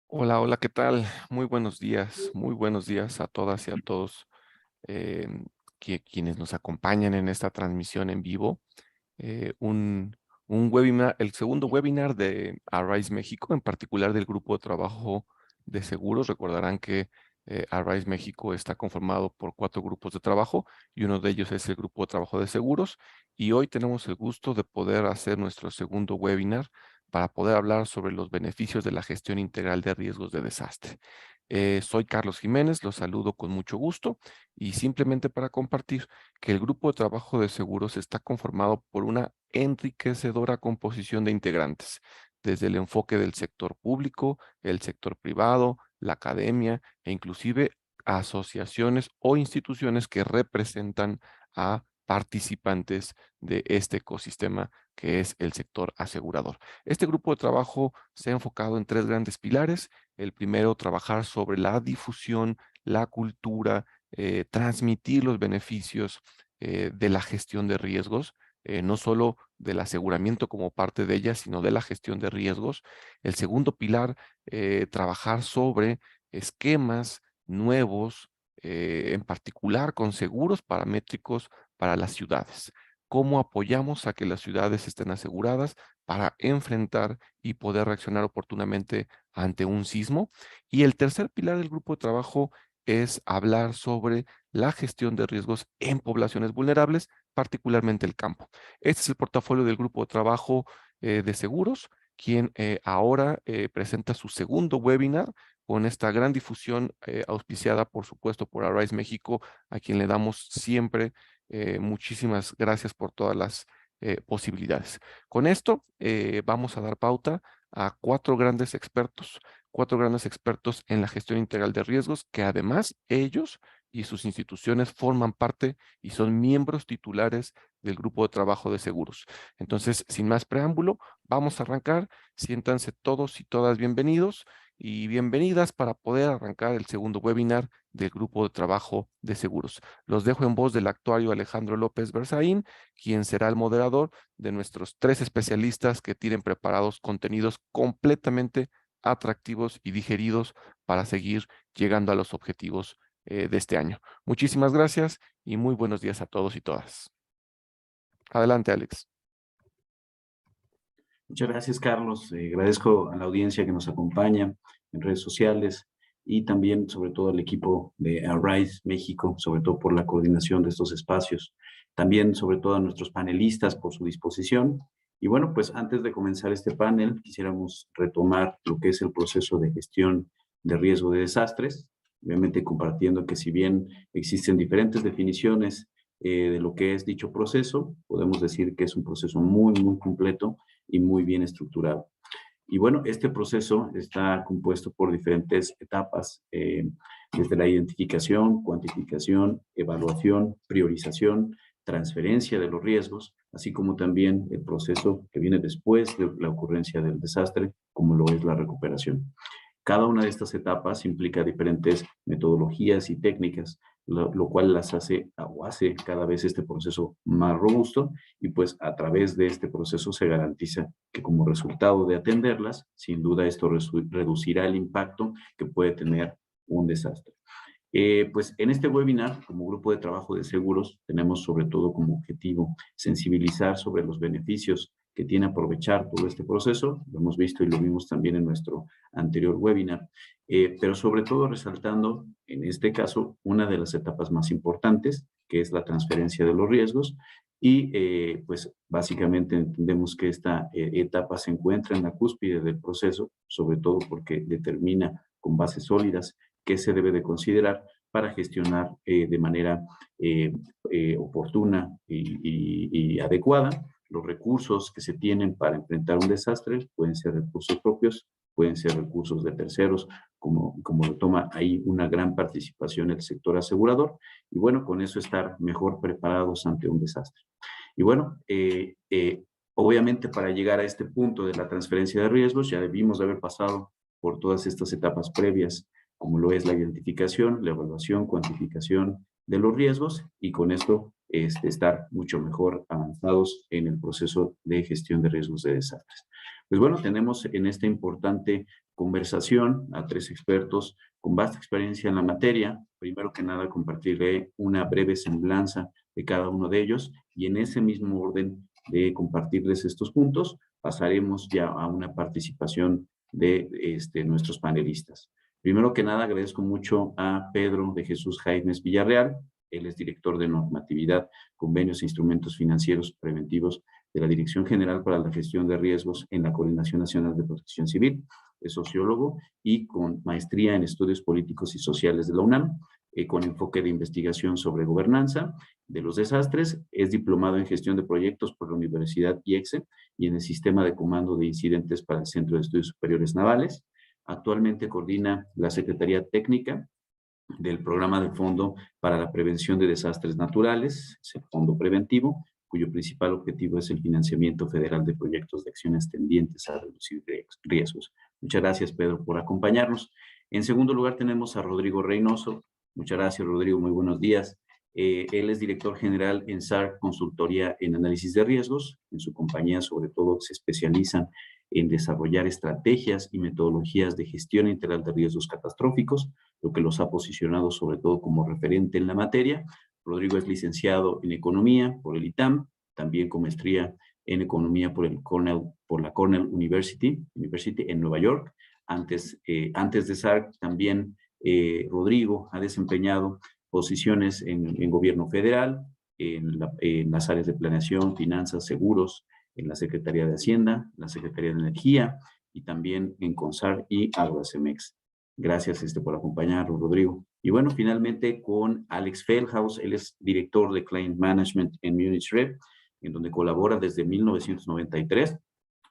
Hola, hola, ¿qué tal? Muy buenos días a todas y a todos eh, quienes nos acompañan en esta transmisión en vivo. eh, un, un webinar, el segundo webinar de Arise México, en particular del grupo de trabajo de seguros. Recordarán que Arise México está conformado por 4 grupos de trabajo y uno de ellos es el grupo de trabajo de seguros. Y hoy tenemos el gusto de poder hacer nuestro segundo webinar para poder hablar sobre los beneficios de la gestión integral de riesgos de desastre. Soy Carlos Jiménez, los saludo con mucho gusto y simplemente para compartir que el grupo de trabajo de seguros está conformado por una enriquecedora composición de integrantes, desde el enfoque del sector público, el sector privado, la academia e inclusive asociaciones o instituciones que representan a participantes de este ecosistema que es el sector asegurador. Este grupo de trabajo se ha enfocado en 3 grandes pilares. El primero, trabajar sobre la difusión, la cultura, transmitir los beneficios de la gestión de riesgos, no solo del aseguramiento como parte de ella, sino de la gestión de riesgos. El segundo pilar, trabajar sobre esquemas nuevos, en particular con seguros paramétricos para las ciudades. ¿Cómo apoyamos a que las ciudades estén aseguradas para enfrentar y poder reaccionar oportunamente ante un sismo? Y el tercer pilar del grupo de trabajo es hablar sobre la gestión de riesgos en poblaciones vulnerables, particularmente el campo. Este es el portafolio del grupo de trabajo de seguros, quien ahora presenta su segundo webinar con esta gran difusión auspiciada, por supuesto, por Arise México, a quien le damos siempre muchísimas gracias por todas las posibilidades. Con esto vamos a dar pauta a 4 grandes expertos en la gestión integral de riesgos, que además ellos y sus instituciones forman parte y son miembros titulares del grupo de trabajo de seguros. Entonces, sin más preámbulo, vamos a arrancar. Siéntanse todos y todas bienvenidos y bienvenidas para poder arrancar el segundo webinar del grupo de trabajo de seguros. Los dejo en voz del actuario Alejandro López Berzaín, quien será el moderador de nuestros 3 especialistas que tienen preparados contenidos completamente atractivos y digeridos para seguir llegando a los objetivos de este año. Muchísimas gracias y muy buenos días a todos y todas. Adelante, Alex. Muchas gracias, Carlos. Agradezco a la audiencia que nos acompaña en redes sociales y también, sobre todo, al equipo de Arise México, sobre todo por la coordinación de estos espacios. También, sobre todo, a nuestros panelistas por su disposición. Y bueno, pues antes de comenzar este panel, quisiéramos retomar lo que es el proceso de gestión de riesgo de desastres, obviamente compartiendo que si bien existen diferentes definiciones de lo que es dicho proceso, podemos decir que es un proceso muy, muy completo y muy bien estructurado. Y bueno, este proceso está compuesto por diferentes etapas, desde la identificación, cuantificación, evaluación, priorización, transferencia de los riesgos, así como también el proceso que viene después de la ocurrencia del desastre, como lo es la recuperación. Cada una de estas etapas implica diferentes metodologías y técnicas, lo cual las hace o hace cada vez este proceso más robusto y pues a través de este proceso se garantiza que como resultado de atenderlas, sin duda esto reducirá el impacto que puede tener un desastre. Pues en este webinar, como grupo de trabajo de seguros, tenemos sobre todo como objetivo sensibilizar sobre los beneficios que tiene aprovechar todo este proceso. Lo hemos visto y lo vimos también en nuestro anterior webinar, pero sobre todo resaltando, en este caso, una de las etapas más importantes, que es la transferencia de los riesgos, y pues básicamente entendemos que esta etapa se encuentra en la cúspide del proceso, sobre todo porque determina con bases sólidas qué se debe de considerar para gestionar de manera oportuna y adecuada los recursos que se tienen para enfrentar un desastre. Pueden ser recursos propios, pueden ser recursos de terceros, como lo toma ahí una gran participación el sector asegurador, y bueno, con eso estar mejor preparados ante un desastre. Y bueno, obviamente para llegar a este punto de la transferencia de riesgos ya debimos de haber pasado por todas estas etapas previas, como lo es la identificación, la evaluación, cuantificación de los riesgos, y con esto estar mucho mejor avanzados en el proceso de gestión de riesgos de desastres. Pues bueno, tenemos en esta importante conversación a 3 expertos con vasta experiencia en la materia. Primero que nada, compartiré una breve semblanza de cada uno de ellos y en ese mismo orden de compartirles estos puntos, pasaremos ya a una participación de nuestros panelistas. Primero que nada, agradezco mucho a Pedro de Jesús Jaimes Villarreal. Él es director de normatividad, convenios e instrumentos financieros preventivos de la Dirección General para la Gestión de Riesgos en la Coordinación Nacional de Protección Civil. Es sociólogo y con maestría en estudios políticos y sociales de la UNAM, con enfoque de investigación sobre gobernanza de los desastres. Es diplomado en gestión de proyectos por la Universidad IEXE y en el sistema de comando de incidentes para el Centro de Estudios Superiores Navales. Actualmente coordina la Secretaría Técnica del Programa de Fondo para la Prevención de Desastres Naturales, es el Fondo Preventivo, cuyo principal objetivo es el financiamiento federal de proyectos de acciones tendientes a reducir riesgos. Muchas gracias, Pedro, por acompañarnos. En segundo lugar tenemos a Rodrigo Reynoso. Muchas gracias, Rodrigo, muy buenos días. Él es director general en SARC Consultoría en Análisis de Riesgos. En su compañía, sobre todo, se especializan en desarrollar estrategias y metodologías de gestión integral de riesgos catastróficos, lo que los ha posicionado sobre todo como referente en la materia. Rodrigo es licenciado en Economía por el ITAM, también con maestría en Economía por la Cornell University en Nueva York. Antes de SARC, también Rodrigo ha desempeñado posiciones en gobierno federal, en las áreas de planeación, finanzas, seguros, en la Secretaría de Hacienda, la Secretaría de Energía y también en CONSAR y Agroacemex. Gracias por acompañarnos, Rodrigo. Y bueno, finalmente con Alex Feldhaus, él es director de Client Management en Munich Re, en donde colabora desde 1993.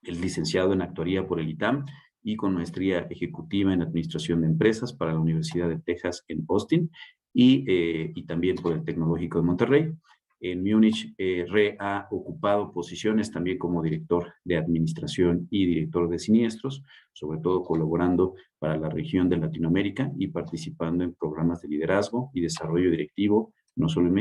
Es licenciado en Actuaría por el ITAM y con maestría ejecutiva en Administración de Empresas para la Universidad de Texas en Austin y también por el Tecnológico de Monterrey. En Múnich, Re ha ocupado posiciones también como director de administración y director de siniestros, sobre todo colaborando para la región de Latinoamérica y participando en programas de liderazgo y desarrollo directivo, no solo en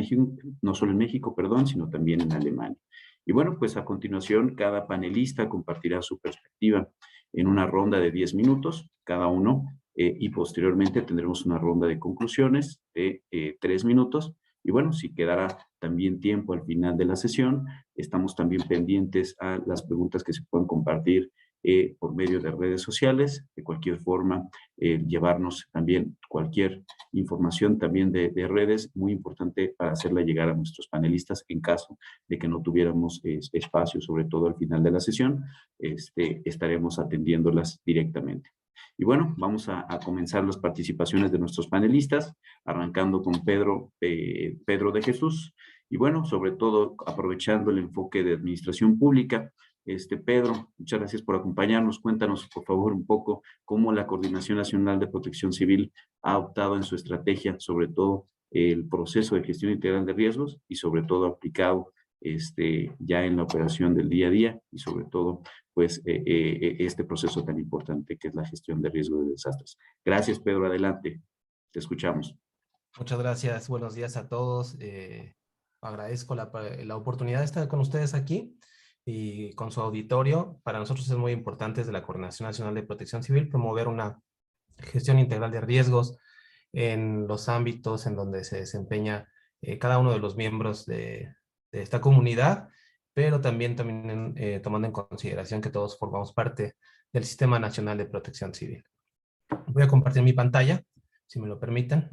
México, sino también en Alemania. Y bueno, pues a continuación, cada panelista compartirá su perspectiva en una ronda de 10 minutos cada uno, y posteriormente tendremos una ronda de conclusiones de 3 minutos. Y bueno, si quedará también tiempo al final de la sesión, estamos también pendientes a las preguntas que se puedan compartir por medio de redes sociales. De cualquier forma, llevarnos también cualquier información también de redes, muy importante para hacerla llegar a nuestros panelistas en caso de que no tuviéramos espacio, sobre todo al final de la sesión, estaremos atendiéndolas directamente. Y bueno, vamos a comenzar las participaciones de nuestros panelistas, arrancando con Pedro de Jesús. Y bueno, sobre todo aprovechando el enfoque de administración pública. Pedro, muchas gracias por acompañarnos. Cuéntanos, por favor, un poco cómo la Coordinación Nacional de Protección Civil ha optado en su estrategia, sobre todo el proceso de gestión integral de riesgos y sobre todo aplicado ya en la operación del día a día y sobre todo pues este proceso tan importante que es la gestión de riesgo de desastres. Gracias, Pedro, adelante, te escuchamos. Muchas gracias, buenos días a todos. Agradezco la oportunidad de estar con ustedes aquí y con su auditorio. Para nosotros es muy importante desde la Coordinación Nacional de Protección Civil promover una gestión integral de riesgos en los ámbitos en donde se desempeña cada uno de los miembros de esta comunidad, pero también tomando en consideración que todos formamos parte del Sistema Nacional de Protección Civil. Voy a compartir mi pantalla, si me lo permiten.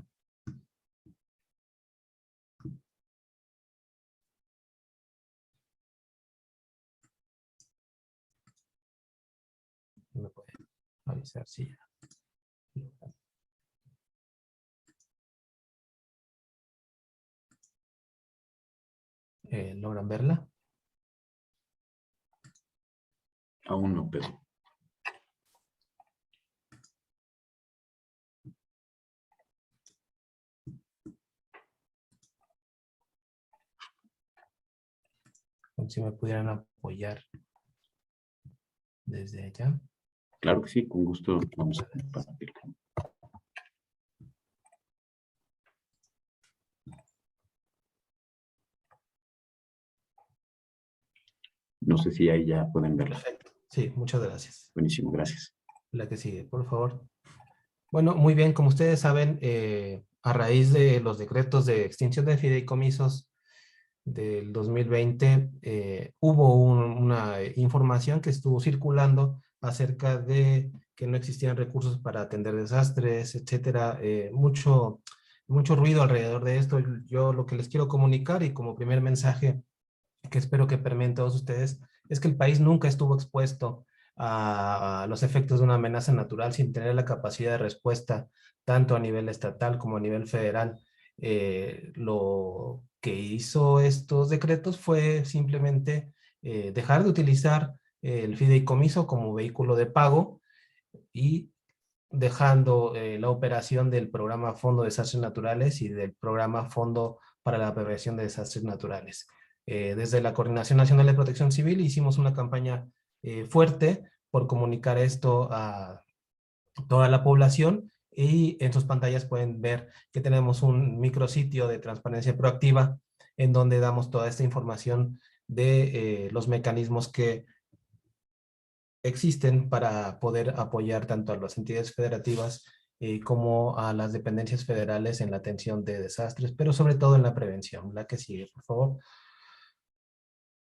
Me puede avisar si ya. ¿Logran verla? Aún no, Pedro. Si me pudieran apoyar desde allá. Claro que sí, con gusto vamos a compartir. No sé si ahí ya pueden verla. Perfecto. Sí, muchas gracias. Buenísimo, gracias. La que sigue, por favor. Bueno, muy bien, como ustedes saben, a raíz de los decretos de extinción de fideicomisos del 2020, hubo una información que estuvo circulando acerca de que no existían recursos para atender desastres, etcétera. Mucho ruido alrededor de esto. Yo lo que les quiero comunicar y como primer mensaje que espero que permeen todos ustedes, es que el país nunca estuvo expuesto a los efectos de una amenaza natural sin tener la capacidad de respuesta, tanto a nivel estatal como a nivel federal. Lo que hizo estos decretos fue simplemente dejar de utilizar el fideicomiso como vehículo de pago y dejando la operación del programa Fondo de Desastres Naturales y del programa Fondo para la Prevención de Desastres Naturales. Desde la Coordinación Nacional de Protección Civil hicimos una campaña fuerte por comunicar esto a toda la población, y en sus pantallas pueden ver que tenemos un micrositio de transparencia proactiva en donde damos toda esta información de los mecanismos que existen para poder apoyar tanto a las entidades federativas como a las dependencias federales en la atención de desastres, pero sobre todo en la prevención. La que sigue, por favor.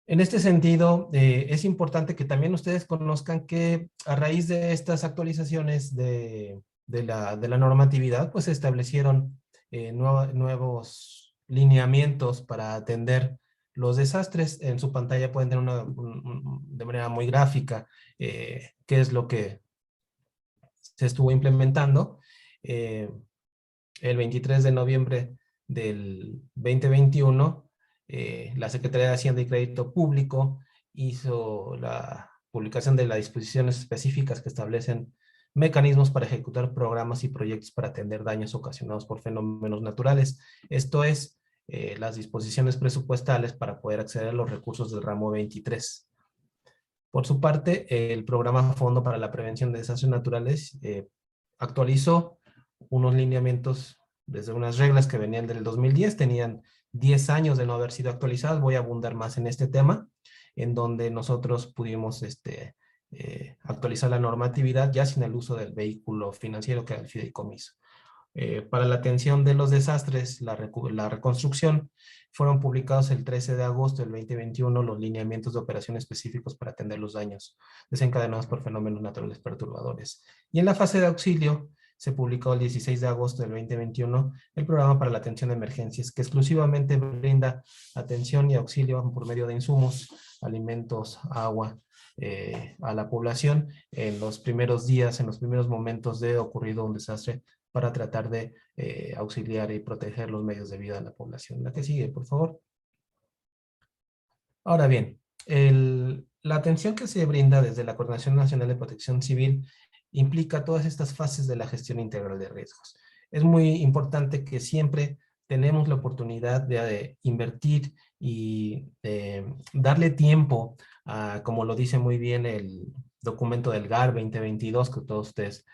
En este sentido, es importante que también ustedes conozcan que a raíz de estas actualizaciones de la normatividad, pues se establecieron nuevos lineamientos para atender los desastres. En su pantalla pueden tener de manera muy gráfica qué es lo que se estuvo implementando. El 23 de noviembre del 2021, la Secretaría de Hacienda y Crédito Público hizo la publicación de las disposiciones específicas que establecen mecanismos para ejecutar programas y proyectos para atender daños ocasionados por fenómenos naturales. Esto es, las disposiciones presupuestales para poder acceder a los recursos del ramo 23. Por su parte, el programa Fondo para la Prevención de Desastres Naturales actualizó unos lineamientos desde unas reglas que venían del 2010, tenían 10 años de no haber sido actualizadas. Voy a abundar más en este tema, en donde nosotros pudimos actualizar la normatividad ya sin el uso del vehículo financiero que era el fideicomiso. Para la atención de los desastres, la reconstrucción, fueron publicados el 13 de agosto del 2021 los lineamientos de operación específicos para atender los daños desencadenados por fenómenos naturales perturbadores. Y en la fase de auxilio, se publicó el 16 de agosto del 2021 el programa para la atención de emergencias, que exclusivamente brinda atención y auxilio por medio de insumos, alimentos, agua, a la población en los primeros días, en los primeros momentos de ocurrido un desastre, para tratar de auxiliar y proteger los medios de vida de la población. La que sigue, por favor. Ahora bien, la atención que se brinda desde la Coordinación Nacional de Protección Civil implica todas estas fases de la gestión integral de riesgos. Es muy importante que siempre tenemos la oportunidad de invertir y darle tiempo a, como lo dice muy bien el documento del GAR 2022, que todos ustedes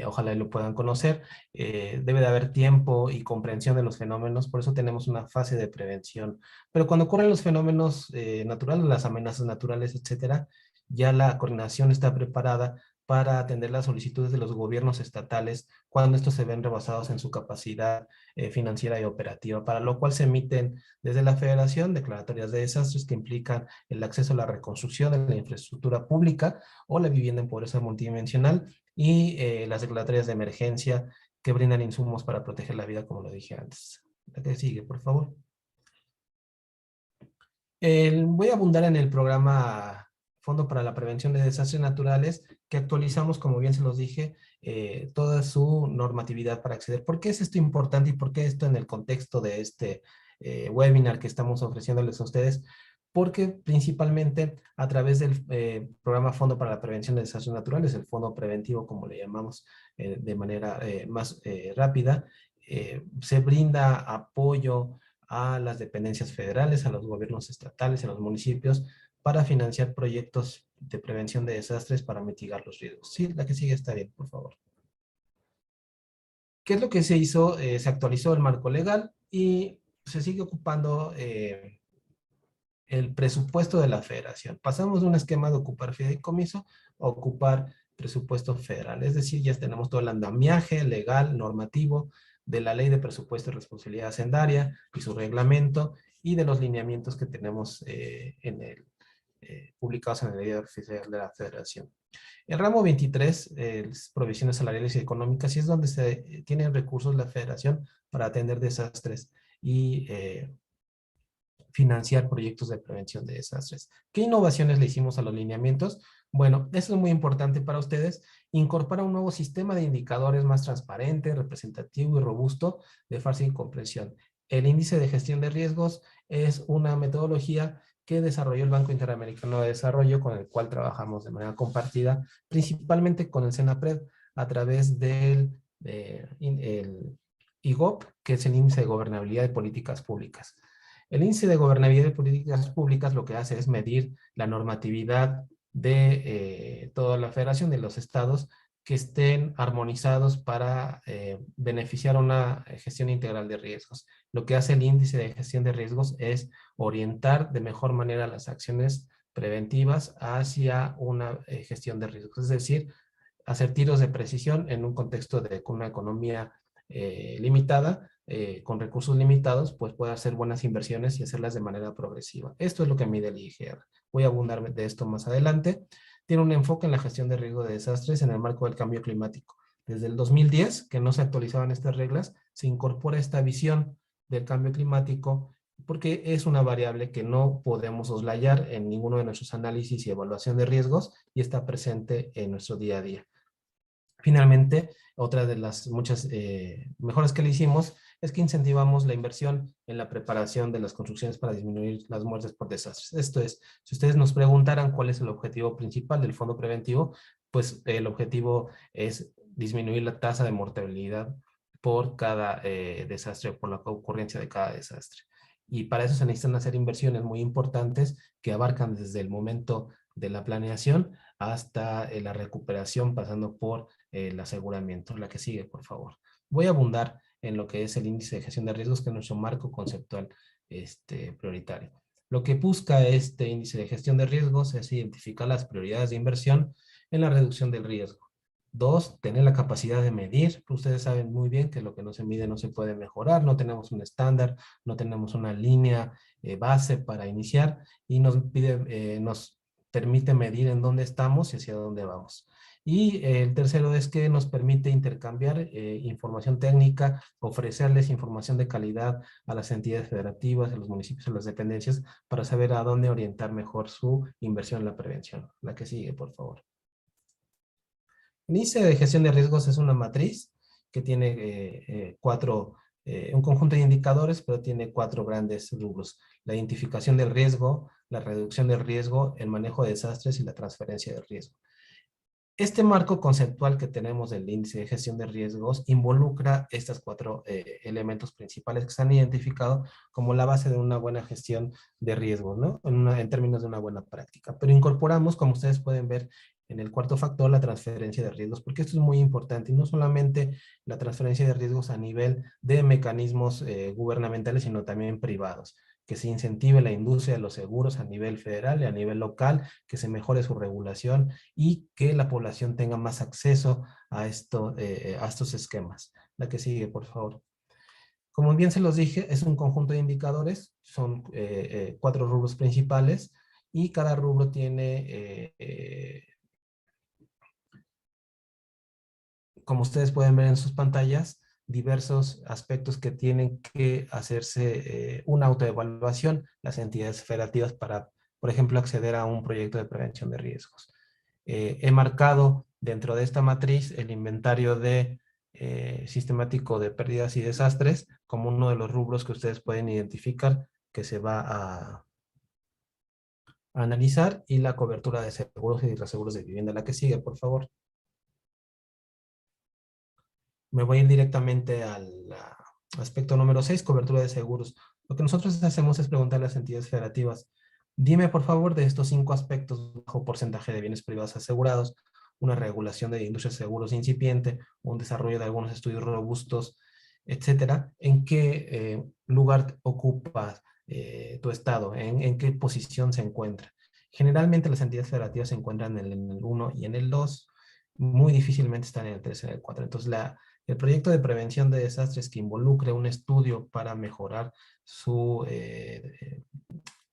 ojalá lo puedan conocer. Debe de haber tiempo y comprensión de los fenómenos, por eso tenemos una fase de prevención. Pero cuando ocurren los fenómenos naturales, las amenazas naturales, etcétera, ya la coordinación está preparada para atender las solicitudes de los gobiernos estatales cuando estos se ven rebasados en su capacidad financiera y operativa, para lo cual se emiten desde la Federación declaratorias de desastres que implican el acceso a la reconstrucción de la infraestructura pública o la vivienda en pobreza multidimensional, y las declaratorias de emergencia que brindan insumos para proteger la vida, como lo dije antes. La que sigue, por favor. Voy a abundar en el programa Fondo para la Prevención de Desastres Naturales, que actualizamos, como bien se los dije, toda su normatividad para acceder. ¿Por qué es esto importante y por qué esto en el contexto de este webinar que estamos ofreciéndoles a ustedes? Porque principalmente a través del programa Fondo para la Prevención de Desastres Naturales, el fondo preventivo, como le llamamos de manera más rápida, se brinda apoyo a las dependencias federales, a los gobiernos estatales, a los municipios, para financiar proyectos de prevención de desastres para mitigar los riesgos. Sí, la que sigue está bien, por favor. ¿Qué es lo que se hizo? Se actualizó el marco legal y se sigue ocupando el presupuesto de la federación. Pasamos de un esquema de ocupar fideicomiso a ocupar presupuesto federal. Es decir, ya tenemos todo el andamiaje legal, normativo, de la Ley de Presupuesto y Responsabilidad Hacendaria y su reglamento, y de los lineamientos que tenemos publicados en el Diario Oficial de la Federación. El ramo 23, provisiones salariales y económicas, y es donde se tienen recursos la Federación para atender desastres y financiar proyectos de prevención de desastres. ¿Qué innovaciones le hicimos a los lineamientos? Bueno, eso es muy importante para ustedes. Incorpora un nuevo sistema de indicadores más transparente, representativo y robusto de fácil comprensión. El índice de gestión de riesgos es una metodología que desarrolló el Banco Interamericano de Desarrollo, con el cual trabajamos de manera compartida, principalmente con el SENAPRED, a través del el IGOP, que es el Índice de Gobernabilidad de Políticas Públicas. El índice de gobernabilidad de políticas públicas lo que hace es medir la normatividad de toda la federación, de los estados, que estén armonizados para beneficiar una gestión integral de riesgos. Lo que hace el índice de gestión de riesgos es orientar de mejor manera las acciones preventivas hacia una gestión de riesgos, es decir, hacer tiros de precisión en un contexto de una economía limitada, con recursos limitados, pues puede hacer buenas inversiones y hacerlas de manera progresiva. Esto es lo que mide el IGR. Voy a abundar de esto más adelante. Tiene un enfoque en la gestión de riesgo de desastres en el marco del cambio climático. Desde el 2010, que no se actualizaban estas reglas, se incorpora esta visión del cambio climático, porque es una variable que no podemos soslayar en ninguno de nuestros análisis y evaluación de riesgos, y está presente en nuestro día a día. Finalmente, otra de las muchas mejoras que le hicimos es que incentivamos la inversión en la preparación de las construcciones para disminuir las muertes por desastres. Esto es, si ustedes nos preguntaran cuál es el objetivo principal del fondo preventivo, pues el objetivo es disminuir la tasa de mortalidad por cada desastre, por la ocurrencia de cada desastre. Y para eso se necesitan hacer inversiones muy importantes que abarcan desde el momento de la planeación hasta la recuperación, pasando por el aseguramiento. La que sigue, por favor. Voy a abundar en lo que es el índice de gestión de riesgos, que es nuestro marco conceptual prioritario. Lo que busca este índice de gestión de riesgos es identificar las prioridades de inversión en la reducción del riesgo. Dos, tener la capacidad de medir. Ustedes saben muy bien que lo que no se mide no se puede mejorar. No tenemos un estándar, no tenemos una línea base para iniciar, y nos permite medir en dónde estamos y hacia dónde vamos. Y el tercero es que nos permite intercambiar información técnica, ofrecerles información de calidad a las entidades federativas, a los municipios, a las dependencias, para saber a dónde orientar mejor su inversión en la prevención. La que sigue, por favor. El índice de gestión de riesgos es una matriz que tiene un conjunto de indicadores, pero tiene 4 grandes rubros: la identificación del riesgo, la reducción del riesgo, el manejo de desastres y la transferencia de riesgo. Este marco conceptual que tenemos del índice de gestión de riesgos involucra estos 4 elementos principales que se han identificado como la base de una buena gestión de riesgos, ¿no? En términos de una buena práctica. Pero incorporamos, como ustedes pueden ver, en el cuarto factor, la transferencia de riesgos, porque esto es muy importante, y no solamente la transferencia de riesgos a nivel de mecanismos gubernamentales, sino también privados, que se incentive la industria de los seguros a nivel federal y a nivel local, que se mejore su regulación y que la población tenga más acceso a estos esquemas. La que sigue, por favor. Como bien se los dije, es un conjunto de indicadores, son 4 rubros principales, y cada rubro tiene como ustedes pueden ver en sus pantallas, diversos aspectos que tienen que hacerse una autoevaluación las entidades federativas para, por ejemplo, acceder a un proyecto de prevención de riesgos. He marcado dentro de esta matriz el inventario sistemático de pérdidas y desastres como uno de los rubros que ustedes pueden identificar que se va a analizar, y la cobertura de seguros y reaseguros de vivienda. La que sigue, por favor. Me voy a ir directamente al aspecto número 6, cobertura de seguros. Lo que nosotros hacemos es preguntar a las entidades federativas: dime por favor, de estos 5 aspectos, bajo porcentaje de bienes privados asegurados, una regulación de industria de seguros incipiente, un desarrollo de algunos estudios robustos, etcétera, ¿en qué lugar ocupa tu estado? ¿En qué posición se encuentra? Generalmente las entidades federativas se encuentran en el 1 y en el 2. muy difícilmente están en el 3, en el 4. Entonces, el proyecto de prevención de desastres que involucre un estudio para mejorar su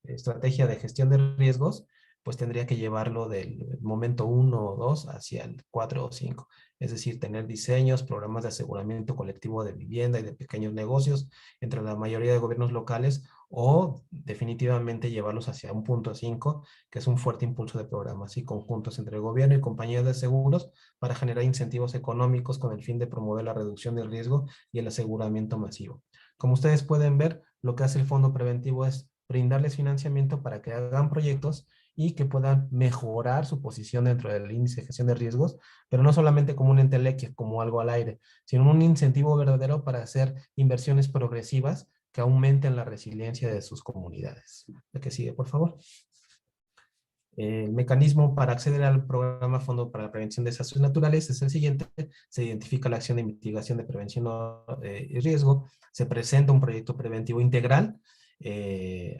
estrategia de gestión de riesgos, pues tendría que llevarlo del momento 1 o 2 hacia el 4 o 5. Es decir, tener diseños, programas de aseguramiento colectivo de vivienda y de pequeños negocios entre la mayoría de gobiernos locales, o definitivamente llevarlos hacia un punto 5, que es un fuerte impulso de programas y conjuntos entre el gobierno y compañías de seguros para generar incentivos económicos con el fin de promover la reducción del riesgo y el aseguramiento masivo. Como ustedes pueden ver, lo que hace el fondo preventivo es brindarles financiamiento para que hagan proyectos y que puedan mejorar su posición dentro del índice de gestión de riesgos, pero no solamente como un entelequia, como algo al aire, sino un incentivo verdadero para hacer inversiones progresivas que aumenten la resiliencia de sus comunidades. La que sigue, por favor. El mecanismo para acceder al programa Fondo para la Prevención de Desastres Naturales es el siguiente. Se identifica la acción de mitigación de prevención y riesgo. Se presenta un proyecto preventivo integral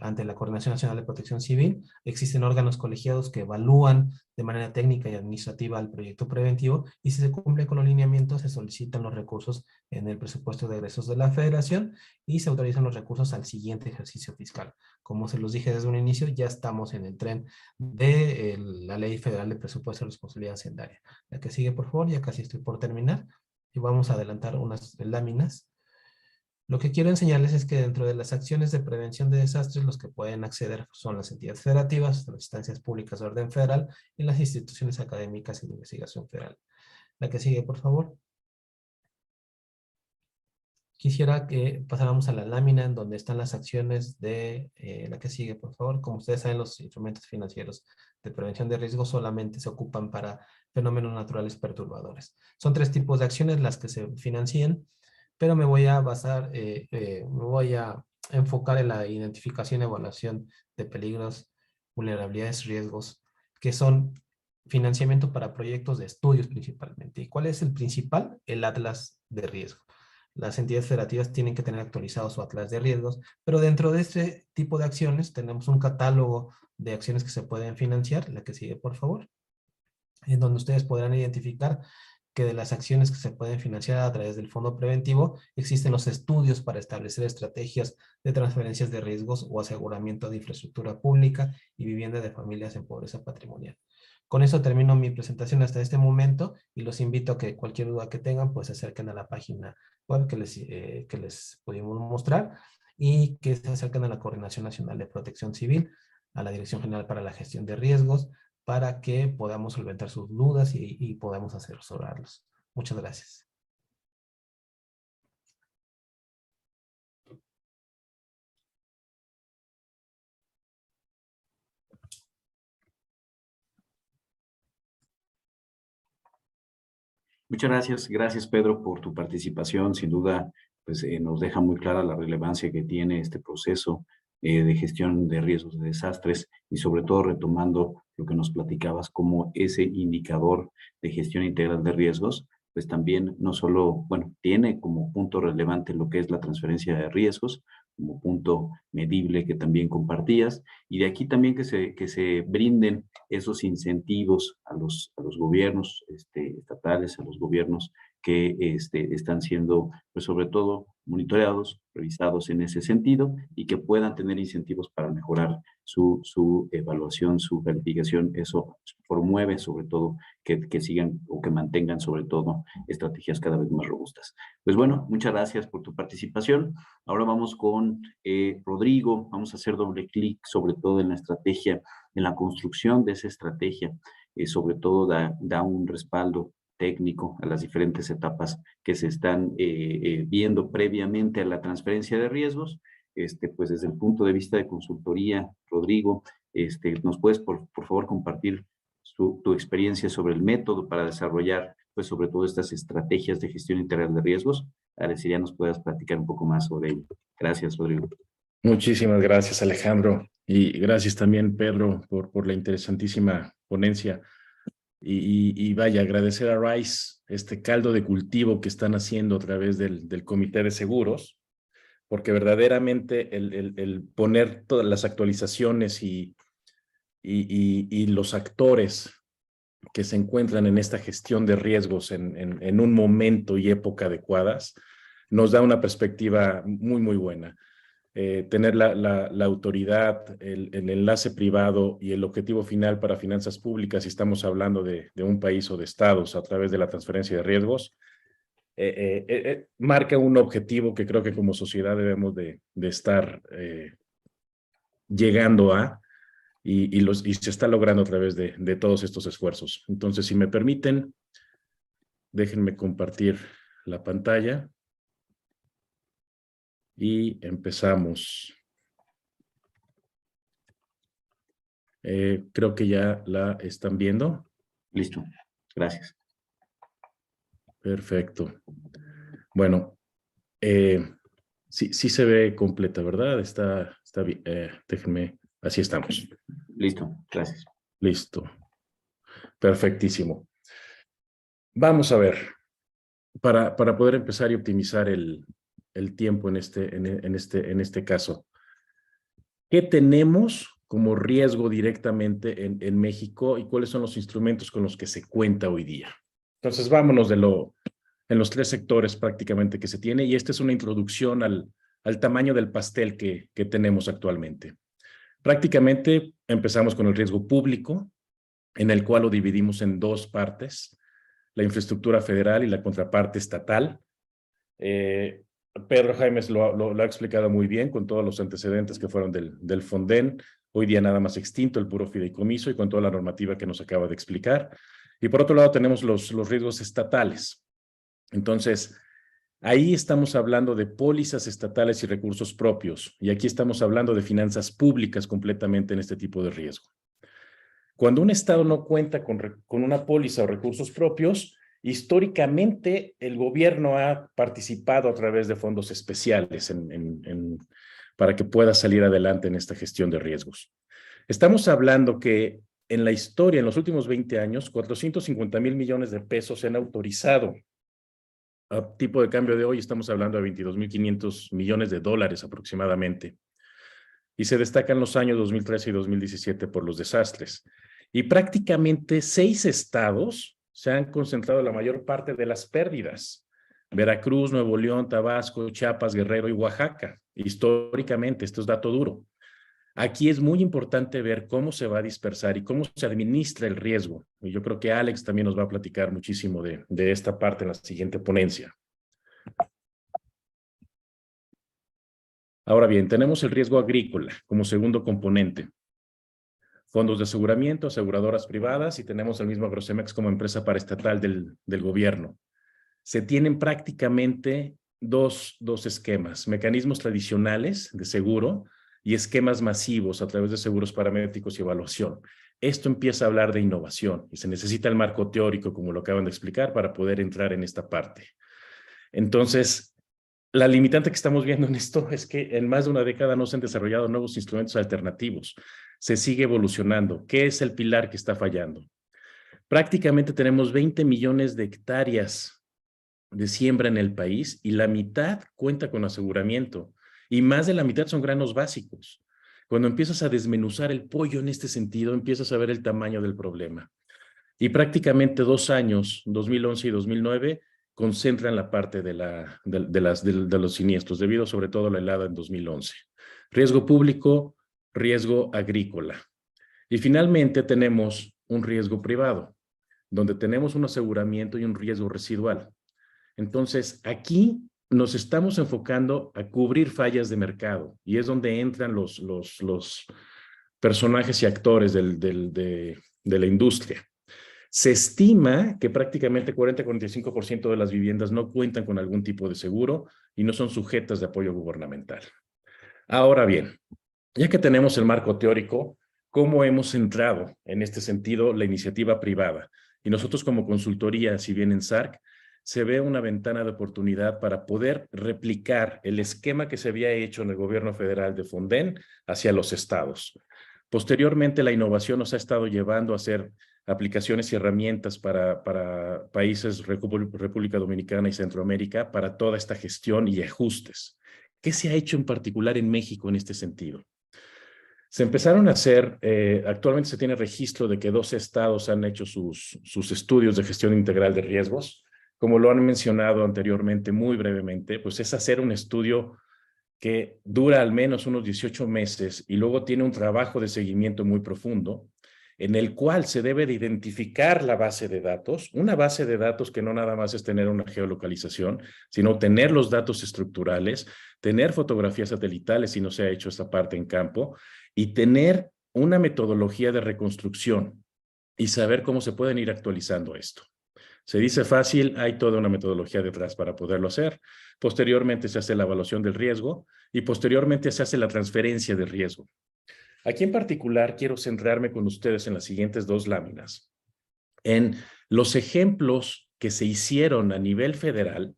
ante la Coordinación Nacional de Protección Civil. Existen órganos colegiados que evalúan de manera técnica y administrativa el proyecto preventivo, y si se cumple con los lineamientos se solicitan los recursos en el presupuesto de egresos de la Federación y se autorizan los recursos al siguiente ejercicio fiscal. Como se los dije desde un inicio, ya estamos en el tren de la Ley Federal de Presupuesto y Responsabilidad Hacendaria. La que sigue, por favor, ya casi estoy por terminar. Y vamos a adelantar unas láminas. Lo que quiero enseñarles es que dentro de las acciones de prevención de desastres, los que pueden acceder son las entidades federativas, las instancias públicas de orden federal y las instituciones académicas y de investigación federal. La que sigue, por favor. Quisiera que pasáramos a la lámina en donde están las acciones de la que sigue, por favor. Como ustedes saben, los instrumentos financieros de prevención de riesgos solamente se ocupan para fenómenos naturales perturbadores. Son 3 tipos de acciones las que se financian, pero me voy a basar, me voy a enfocar en la identificación y evaluación de peligros, vulnerabilidades, riesgos, que son financiamiento para proyectos de estudios principalmente. ¿Y cuál es el principal? El Atlas de Riesgo. Las entidades federativas tienen que tener actualizado su atlas de riesgos, pero dentro de este tipo de acciones tenemos un catálogo de acciones que se pueden financiar, la que sigue, por favor, en donde ustedes podrán identificar que de las acciones que se pueden financiar a través del fondo preventivo, existen los estudios para establecer estrategias de transferencias de riesgos o aseguramiento de infraestructura pública y vivienda de familias en pobreza patrimonial. Con eso termino mi presentación hasta este momento y los invito a que cualquier duda que tengan, pues se acerquen a la página web que les pudimos mostrar y que se acerquen a la Coordinación Nacional de Protección Civil, a la Dirección General para la Gestión de Riesgos, para que podamos solventar sus dudas y podamos asesorarlos. Muchas gracias. Muchas gracias. Gracias, Pedro, por tu participación. Sin duda, pues nos deja muy clara la relevancia que tiene este proceso de gestión de riesgos de desastres y sobre todo retomando lo que nos platicabas como ese indicador de gestión integral de riesgos, pues también no solo, bueno, tiene como punto relevante lo que es la transferencia de riesgos, como punto medible que también compartías, y de aquí también que se brinden esos incentivos a los gobiernos estatales, a los gobiernos que están siendo, pues sobre todo, monitoreados, revisados en ese sentido y que puedan tener incentivos para mejorar su evaluación, su calificación. Eso promueve sobre todo que sigan o que mantengan sobre todo estrategias cada vez más robustas. Pues bueno, muchas gracias por tu participación. Ahora vamos con Rodrigo. Vamos a hacer doble clic sobre todo en la estrategia, en la construcción de esa estrategia. Sobre todo da un respaldo técnico a las diferentes etapas que se están viendo previamente a la transferencia de riesgos. Pues desde el punto de vista de consultoría, Rodrigo, ¿nos puedes por favor compartir tu experiencia sobre el método para desarrollar, pues sobre todo estas estrategias de gestión integral de riesgos? Agradecería nos puedas platicar un poco más sobre ello. Gracias, Rodrigo. Muchísimas gracias, Alejandro. Y gracias también, Pedro, por la interesantísima ponencia. Y vaya, agradecer a RISE este caldo de cultivo que están haciendo a través del Comité de Seguros, porque verdaderamente el poner todas las actualizaciones y los actores que se encuentran en esta gestión de riesgos en un momento y época adecuadas, nos da una perspectiva muy, muy buena. Tener la autoridad, el enlace privado y el objetivo final para finanzas públicas, si estamos hablando de un país o de estados a través de la transferencia de riesgos, marca un objetivo que creo que como sociedad debemos de estar llegando a, y se está logrando a través de todos estos esfuerzos. Entonces, si me permiten, déjenme compartir la pantalla y empezamos. Creo que ya la están viendo. Listo, gracias. Perfecto. Bueno, sí se ve completa, ¿verdad? Está bien. Déjenme, así estamos. Listo, gracias. Listo. Perfectísimo. Vamos a ver, para poder empezar y optimizar el tiempo en este caso. ¿Qué tenemos como riesgo directamente en México y cuáles son los instrumentos con los que se cuenta hoy día? Entonces, vámonos en los 3 sectores prácticamente que se tiene, y esta es una introducción al tamaño del pastel que tenemos actualmente. Prácticamente empezamos con el riesgo público, en el cual lo dividimos en 2 partes, la infraestructura federal y la contraparte estatal. Pedro Jaimes lo ha explicado muy bien con todos los antecedentes que fueron del Fonden, hoy día nada más extinto, el puro fideicomiso, y con toda la normativa que nos acaba de explicar. Y por otro lado tenemos los riesgos estatales. Entonces, ahí estamos hablando de pólizas estatales y recursos propios, y aquí estamos hablando de finanzas públicas completamente en este tipo de riesgo. Cuando un estado no cuenta con una póliza o recursos propios, históricamente el gobierno ha participado a través de fondos especiales para que pueda salir adelante en esta gestión de riesgos. Estamos hablando que en la historia, en los últimos 20 años, 450,000 millones de pesos se han autorizado. A tipo de cambio de hoy estamos hablando de 22,500 millones de dólares aproximadamente. Y se destacan los años 2013 y 2017 por los desastres. Y prácticamente 6 estados se han concentrado la mayor parte de las pérdidas. Veracruz, Nuevo León, Tabasco, Chiapas, Guerrero y Oaxaca. Históricamente, esto es dato duro. Aquí es muy importante ver cómo se va a dispersar y cómo se administra el riesgo. Y yo creo que Alex también nos va a platicar muchísimo de esta parte en la siguiente ponencia. Ahora bien, tenemos el riesgo agrícola como segundo componente. Fondos de aseguramiento, aseguradoras privadas, y tenemos el mismo Agrocemex como empresa paraestatal del gobierno. Se tienen prácticamente dos esquemas: mecanismos tradicionales de seguro y esquemas masivos a través de seguros paramétricos y evaluación. Esto empieza a hablar de innovación y se necesita el marco teórico, como lo acaban de explicar, para poder entrar en esta parte. Entonces, la limitante que estamos viendo en esto es que en más de una década no se han desarrollado nuevos instrumentos alternativos. Se sigue evolucionando. ¿Qué es el pilar que está fallando? Prácticamente tenemos 20 millones de hectáreas de siembra en el país y la mitad cuenta con aseguramiento. Y más de la mitad son granos básicos. Cuando empiezas a desmenuzar el pollo en este sentido, empiezas a ver el tamaño del problema. Y prácticamente 2 años, 2011 y 2009, concentran la parte de los siniestros, debido sobre todo a la helada en 2011. Riesgo público, riesgo agrícola. Y finalmente tenemos un riesgo privado, donde tenemos un aseguramiento y un riesgo residual. Entonces, aquí nos estamos enfocando a cubrir fallas de mercado, y es donde entran los personajes y actores de la industria. Se estima que prácticamente 40-45% de las viviendas no cuentan con algún tipo de seguro y no son sujetas de apoyo gubernamental. Ahora bien, ya que tenemos el marco teórico, ¿cómo hemos entrado en este sentido la iniciativa privada? Y nosotros como consultoría, si bien en SARC, se ve una ventana de oportunidad para poder replicar el esquema que se había hecho en el gobierno federal de Fonden hacia los estados. Posteriormente, la innovación nos ha estado llevando a hacer aplicaciones y herramientas para países, República Dominicana y Centroamérica, para toda esta gestión y ajustes. ¿Qué se ha hecho en particular en México en este sentido? Se empezaron a hacer, actualmente se tiene registro de que 12 estados han hecho sus estudios de gestión integral de riesgos. Como lo han mencionado anteriormente, muy brevemente, pues es hacer un estudio que dura al menos unos 18 meses y luego tiene un trabajo de seguimiento muy profundo, en el cual se debe de identificar la base de datos, una base de datos que no nada más es tener una geolocalización, sino tener los datos estructurales, tener fotografías satelitales si no se ha hecho esta parte en campo, y tener una metodología de reconstrucción y saber cómo se pueden ir actualizando esto. Se dice fácil, hay toda una metodología detrás para poderlo hacer. Posteriormente se hace la evaluación del riesgo y posteriormente se hace la transferencia de riesgo. Aquí en particular quiero centrarme con ustedes en las siguientes dos láminas, en los ejemplos que se hicieron a nivel federal,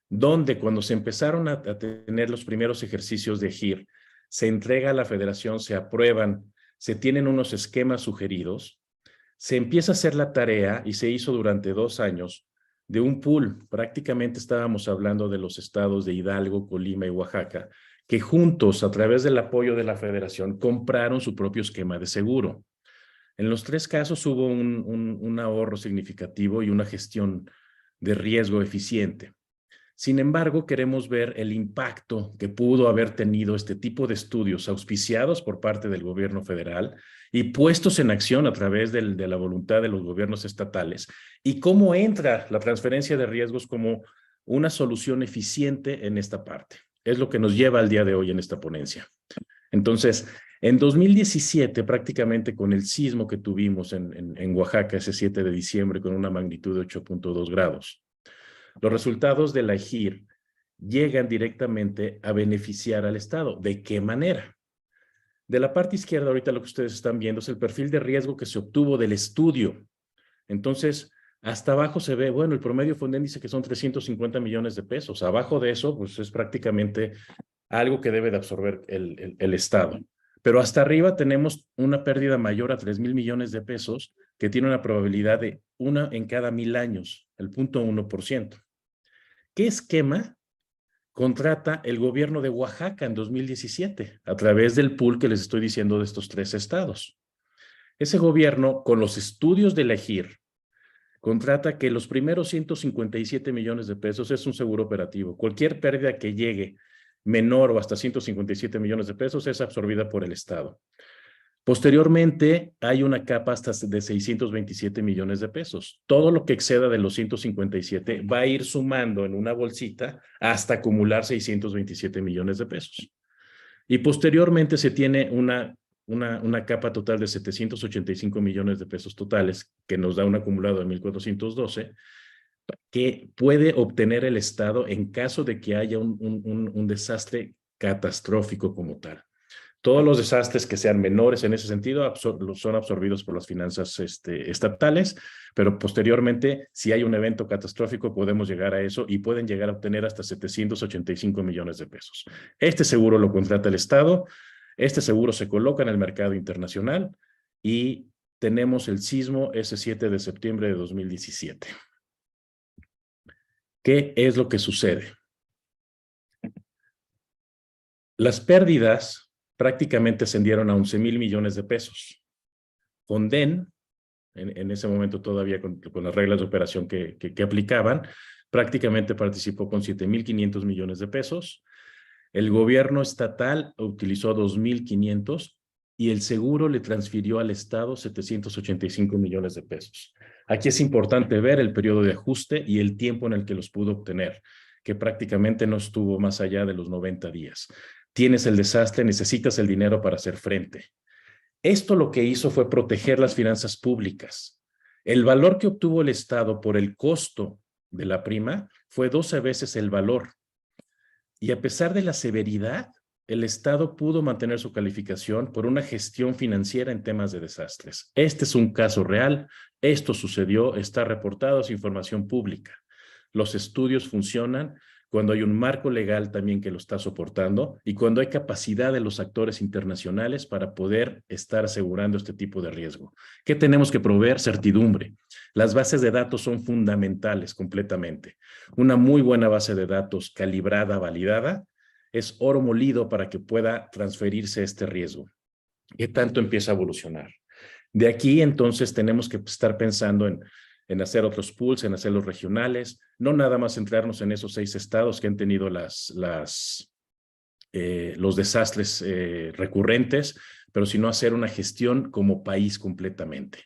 donde cuando se empezaron a tener los primeros ejercicios de GIR, se entrega a la federación, se aprueban, se tienen unos esquemas sugeridos, se empieza a hacer la tarea y se hizo durante 2 años de un pool. Prácticamente estábamos hablando de los estados de Hidalgo, Colima y Oaxaca, que juntos, a través del apoyo de la federación, compraron su propio esquema de seguro. En los 3 casos hubo un ahorro significativo y una gestión de riesgo eficiente. Sin embargo, queremos ver el impacto que pudo haber tenido este tipo de estudios auspiciados por parte del gobierno federal y puestos en acción a través de la voluntad de los gobiernos estatales, y cómo entra la transferencia de riesgos como una solución eficiente en esta parte. Es lo que nos lleva al día de hoy en esta ponencia. Entonces, en 2017, prácticamente con el sismo que tuvimos en Oaxaca, ese 7 de diciembre, con una magnitud de 8.2 grados, los resultados de la GIR llegan directamente a beneficiar al Estado. ¿De qué manera? De la parte izquierda, ahorita lo que ustedes están viendo es el perfil de riesgo que se obtuvo del estudio. Entonces, hasta abajo se ve, bueno, el promedio Fonden dice que son 350 millones de pesos. Abajo de eso, pues es prácticamente algo que debe de absorber el Estado. Pero hasta arriba tenemos una pérdida mayor a 3,000 millones de pesos, que tiene una probabilidad de 1 en cada 1,000 años, el 0.1%. ¿Qué esquema contrata el gobierno de Oaxaca en 2017 a través del pool que les estoy diciendo de estos 3 estados? Ese gobierno, con los estudios de la GIR, contrata que los primeros 157 millones de pesos es un seguro operativo. Cualquier pérdida que llegue menor o hasta 157 millones de pesos es absorbida por el Estado. Posteriormente, hay una capa hasta de 627 millones de pesos. Todo lo que exceda de los 157 va a ir sumando en una bolsita hasta acumular 627 millones de pesos. Y posteriormente se tiene una capa total de 785 millones de pesos totales, que nos da un acumulado de 1,412, que puede obtener el Estado en caso de que haya un desastre catastrófico como tal. Todos los desastres que sean menores en ese sentido son absorbidos por las finanzas estatales, pero posteriormente, si hay un evento catastrófico, podemos llegar a eso y pueden llegar a obtener hasta 785 millones de pesos. Este seguro lo contrata el Estado, este seguro se coloca en el mercado internacional y tenemos el sismo ese 7 de septiembre de 2017. ¿Qué es lo que sucede? Las pérdidas prácticamente ascendieron a 11,000 millones de pesos. Fonden, en ese momento todavía con las reglas de operación que aplicaban, prácticamente participó con 7,500 millones de pesos. El gobierno estatal utilizó 2,500 y el seguro le transfirió al Estado 785 millones de pesos. Aquí es importante ver el periodo de ajuste y el tiempo en el que los pudo obtener, que prácticamente no estuvo más allá de los 90 días. Tienes el desastre, necesitas el dinero para hacer frente. Esto lo que hizo fue proteger las finanzas públicas. El valor que obtuvo el Estado por el costo de la prima fue 12 veces el valor. Y a pesar de la severidad, el Estado pudo mantener su calificación por una gestión financiera en temas de desastres. Este es un caso real, esto sucedió, está reportado, es información pública. Los estudios funcionan cuando hay un marco legal también que lo está soportando y cuando hay capacidad de los actores internacionales para poder estar asegurando este tipo de riesgo. ¿Qué tenemos que proveer? Certidumbre. Las bases de datos son fundamentales completamente. Una muy buena base de datos calibrada, validada, es oro molido para que pueda transferirse este riesgo. ¿Qué tanto empieza a evolucionar? De aquí, entonces, tenemos que estar pensando en hacer otros pools, en hacer los regionales, no nada más centrarnos en esos 6 estados que han tenido los desastres recurrentes, pero sino hacer una gestión como país completamente.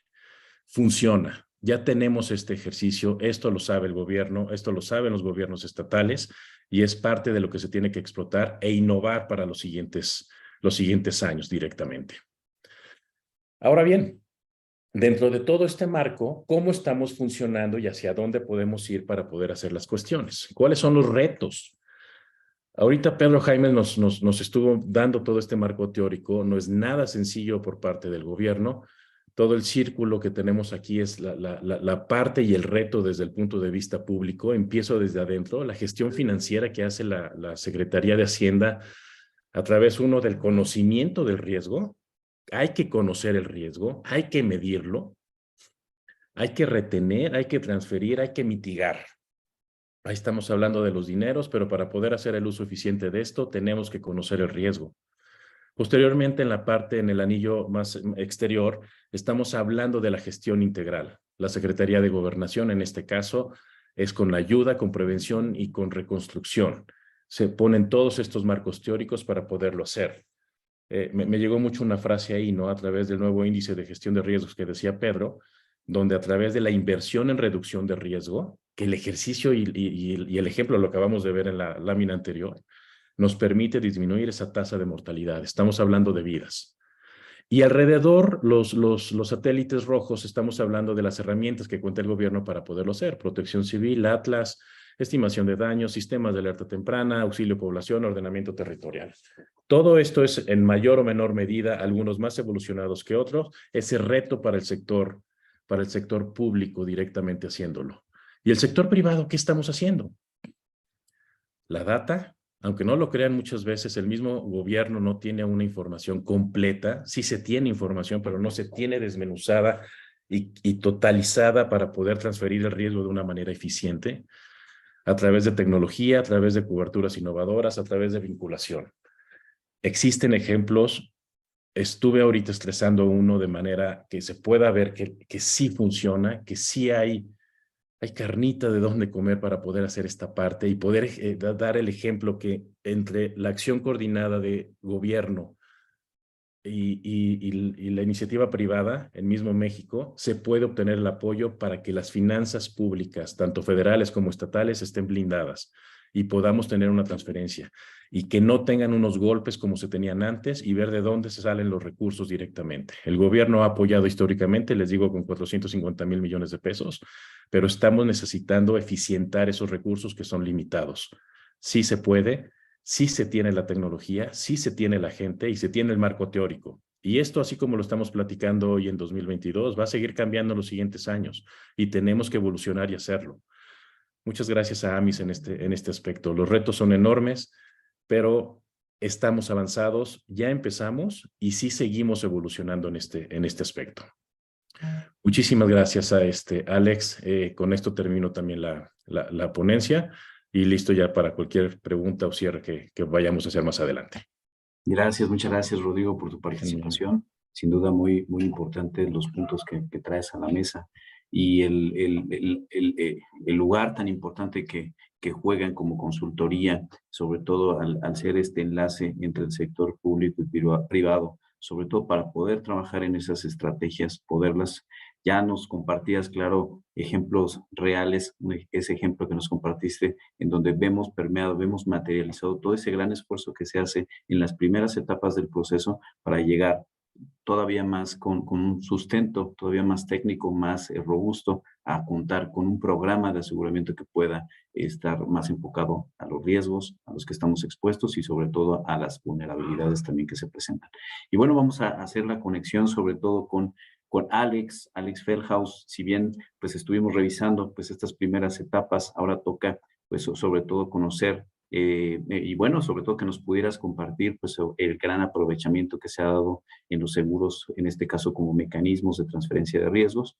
Funciona. Ya tenemos este ejercicio, esto lo sabe el gobierno, esto lo saben los gobiernos estatales y es parte de lo que se tiene que explotar e innovar para los siguientes años directamente. Ahora bien, dentro de todo este marco, ¿cómo estamos funcionando y hacia dónde podemos ir para poder hacer las cuestiones? ¿Cuáles son los retos? Ahorita Pedro Jaime nos estuvo dando todo este marco teórico. No es nada sencillo por parte del gobierno. Todo el círculo que tenemos aquí es la parte y el reto desde el punto de vista público. Empiezo desde adentro. La gestión financiera que hace la Secretaría de Hacienda a través, uno, del conocimiento del riesgo. Hay que conocer el riesgo, hay que medirlo, hay que retener, hay que transferir, hay que mitigar. Ahí estamos hablando de los dineros, pero para poder hacer el uso eficiente de esto, tenemos que conocer el riesgo. Posteriormente, en el anillo más exterior, estamos hablando de la gestión integral. La Secretaría de Gobernación, en este caso, es con la ayuda, con prevención y con reconstrucción. Se ponen todos estos marcos teóricos para poderlo hacer. Me llegó mucho una frase ahí, ¿no? A través del nuevo índice de gestión de riesgos que decía Pedro, donde a través de la inversión en reducción de riesgo, que el ejercicio y el ejemplo lo acabamos de ver en la lámina anterior, nos permite disminuir esa tasa de mortalidad. Estamos hablando de vidas. Y alrededor, los satélites rojos, estamos hablando de las herramientas que cuenta el gobierno para poderlo hacer. Protección civil, Atlas, estimación de daños, sistemas de alerta temprana, auxilio población, ordenamiento territorial. Todo esto es en mayor o menor medida, algunos más evolucionados que otros, ese reto para el sector público directamente haciéndolo. ¿Y el sector privado qué estamos haciendo? La data, aunque no lo crean muchas veces, el mismo gobierno no tiene una información completa. Sí se tiene información, pero no se tiene desmenuzada y totalizada para poder transferir el riesgo de una manera eficiente a través de tecnología, a través de coberturas innovadoras, a través de vinculación. Existen ejemplos. Estuve ahorita estresando uno de manera que se pueda ver que sí funciona, que sí hay carnita de dónde comer para poder hacer esta parte y poder dar el ejemplo que entre la acción coordinada de gobierno y la iniciativa privada, el mismo México, se puede obtener el apoyo para que las finanzas públicas, tanto federales como estatales, estén blindadas y podamos tener una transferencia y que no tengan unos golpes como se tenían antes y ver de dónde se salen los recursos directamente. El gobierno ha apoyado históricamente, les digo, con 450,000 millones de pesos, pero estamos necesitando eficientar esos recursos que son limitados. Sí se puede, sí se tiene la tecnología, sí se tiene la gente y se tiene el marco teórico. Y esto, así como lo estamos platicando hoy en 2022, va a seguir cambiando en los siguientes años y tenemos que evolucionar y hacerlo. Muchas gracias a AMIS en este aspecto. Los retos son enormes, pero estamos avanzados, ya empezamos y sí seguimos evolucionando en este aspecto. Muchísimas gracias a Alex. Con esto termino también la ponencia y listo ya para cualquier pregunta o cierre que vayamos a hacer más adelante. Gracias, muchas gracias, Rodrigo, por tu participación. Sin duda muy importantes los puntos que traes a la mesa y el lugar tan importante que juegan como consultoría, sobre todo al ser este enlace entre el sector público y privado, sobre todo para poder trabajar en esas estrategias, poderlas. Ya nos compartías, claro, ejemplos reales, ese ejemplo que nos compartiste, en donde vemos permeado, vemos materializado todo ese gran esfuerzo que se hace en las primeras etapas del proceso para llegar todavía más con un sustento todavía más técnico, más robusto, a contar con un programa de aseguramiento que pueda estar más enfocado a los riesgos a los que estamos expuestos y sobre todo a las vulnerabilidades también que se presentan. Y bueno, vamos a hacer la conexión sobre todo con Alex Feldhaus. Si bien pues estuvimos revisando pues estas primeras etapas, ahora toca pues sobre todo conocer Y bueno, sobre todo que nos pudieras compartir pues, el gran aprovechamiento que se ha dado en los seguros, en este caso como mecanismos de transferencia de riesgos,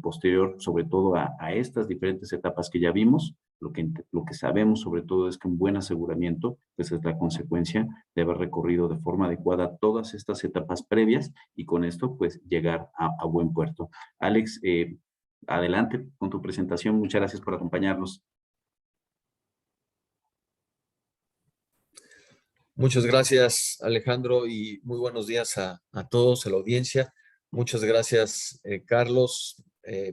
posterior sobre todo a estas diferentes etapas que ya vimos. Lo que sabemos sobre todo es que un buen aseguramiento pues es la consecuencia de haber recorrido de forma adecuada todas estas etapas previas y con esto pues llegar a buen puerto. Alex, adelante con tu presentación. Muchas gracias por acompañarnos. Muchas gracias, Alejandro, y muy buenos días a todos, a la audiencia. Muchas gracias, Carlos,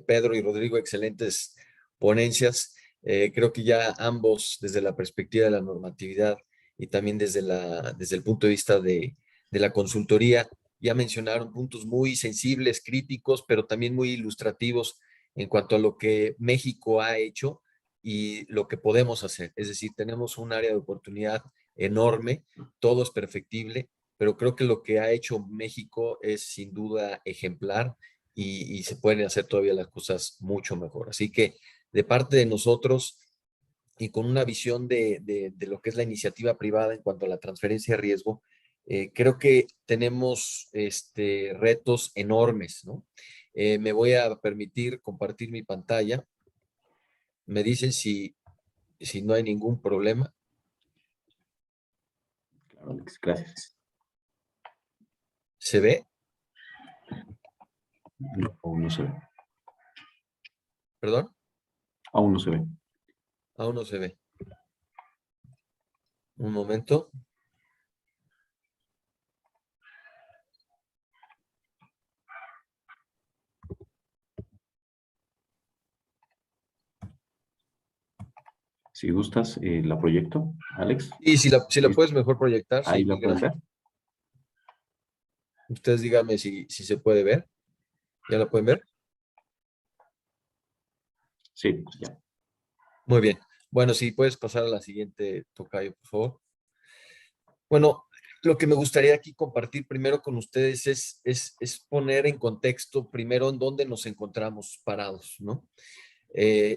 Pedro y Rodrigo, excelentes ponencias. Creo que ya ambos, desde la perspectiva de la normatividad y también desde el punto de vista de la consultoría, ya mencionaron puntos muy sensibles, críticos, pero también muy ilustrativos en cuanto a lo que México ha hecho y lo que podemos hacer. Es decir, tenemos un área de oportunidad enorme, todo es perfectible, pero creo que lo que ha hecho México es sin duda ejemplar y se pueden hacer todavía las cosas mucho mejor. Así que de parte de nosotros y con una visión de lo que es la iniciativa privada en cuanto a la transferencia de riesgo, creo que tenemos retos enormes, ¿no? Me voy a permitir compartir mi pantalla. Me dicen si no hay ningún problema. Claro, Alex, gracias. ¿Se ve? No, aún no se ve. ¿Perdón? Aún no se ve. Aún no se ve. Un momento. Si gustas, la proyecto, Alex. Y si la ¿Listo? puedes mejor proyectar, Ahí sí, la pueden gracias. ver. Ustedes díganme si se puede ver. ¿Ya la pueden ver? Sí, ya. Muy bien. Bueno, si puedes pasar a la siguiente, tocayo, por favor. Bueno, lo que me gustaría aquí compartir primero con ustedes es poner en contexto primero en dónde nos encontramos parados, ¿no?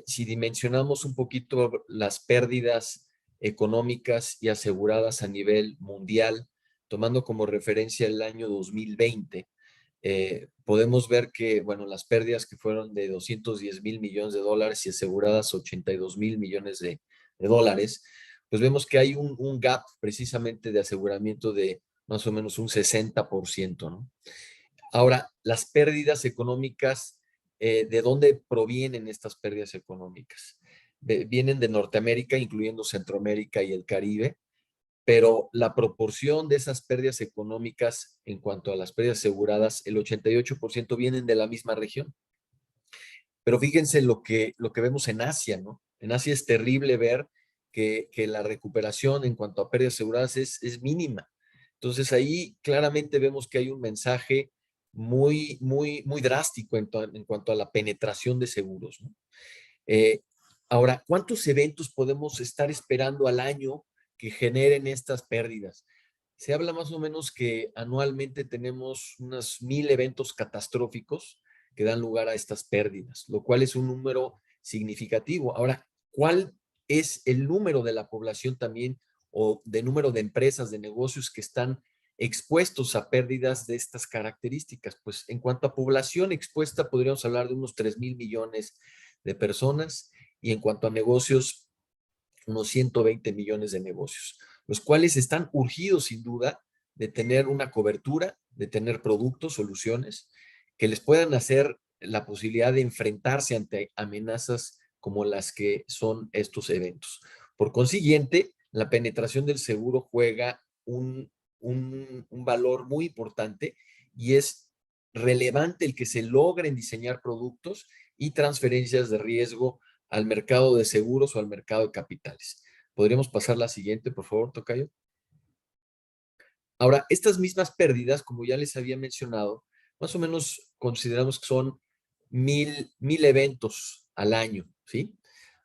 Si dimensionamos un poquito las pérdidas económicas y aseguradas a nivel mundial, tomando como referencia el año 2020, podemos ver que, bueno, las pérdidas que fueron de 210 mil millones de dólares y aseguradas 82 mil millones de dólares, pues vemos que hay un gap precisamente de aseguramiento de más o menos un 60%, ¿no? Ahora, las pérdidas económicas, ¿de dónde provienen estas pérdidas económicas? Vienen de Norteamérica, incluyendo Centroamérica y el Caribe, pero la proporción de esas pérdidas económicas en cuanto a las pérdidas aseguradas, el 88% vienen de la misma región. Pero fíjense lo que vemos en Asia, ¿no? En Asia es terrible ver que la recuperación en cuanto a pérdidas aseguradas es mínima. Entonces ahí claramente vemos que hay un mensaje muy, muy, muy drástico en cuanto a la penetración de seguros, ¿no? Ahora, ¿cuántos eventos podemos estar esperando al año que generen estas pérdidas? Se habla más o menos que anualmente tenemos unos 1000 eventos catastróficos que dan lugar a estas pérdidas, lo cual es un número significativo. Ahora, ¿cuál es el número de la población también o de número de empresas, de negocios que están expuestos a pérdidas de estas características? Pues en cuanto a población expuesta, podríamos hablar de unos 3,000 millones de personas y en cuanto a negocios, unos 120 millones de negocios, los cuales están urgidos sin duda de tener una cobertura, de tener productos, soluciones que les puedan hacer la posibilidad de enfrentarse ante amenazas como las que son estos eventos. Por consiguiente, la penetración del seguro juega un valor muy importante y es relevante el que se logren diseñar productos y transferencias de riesgo al mercado de seguros o al mercado de capitales. ¿Podríamos pasar la siguiente, por favor, tocayo? Ahora, estas mismas pérdidas, como ya les había mencionado, más o menos consideramos que son 1000 eventos al año, ¿sí?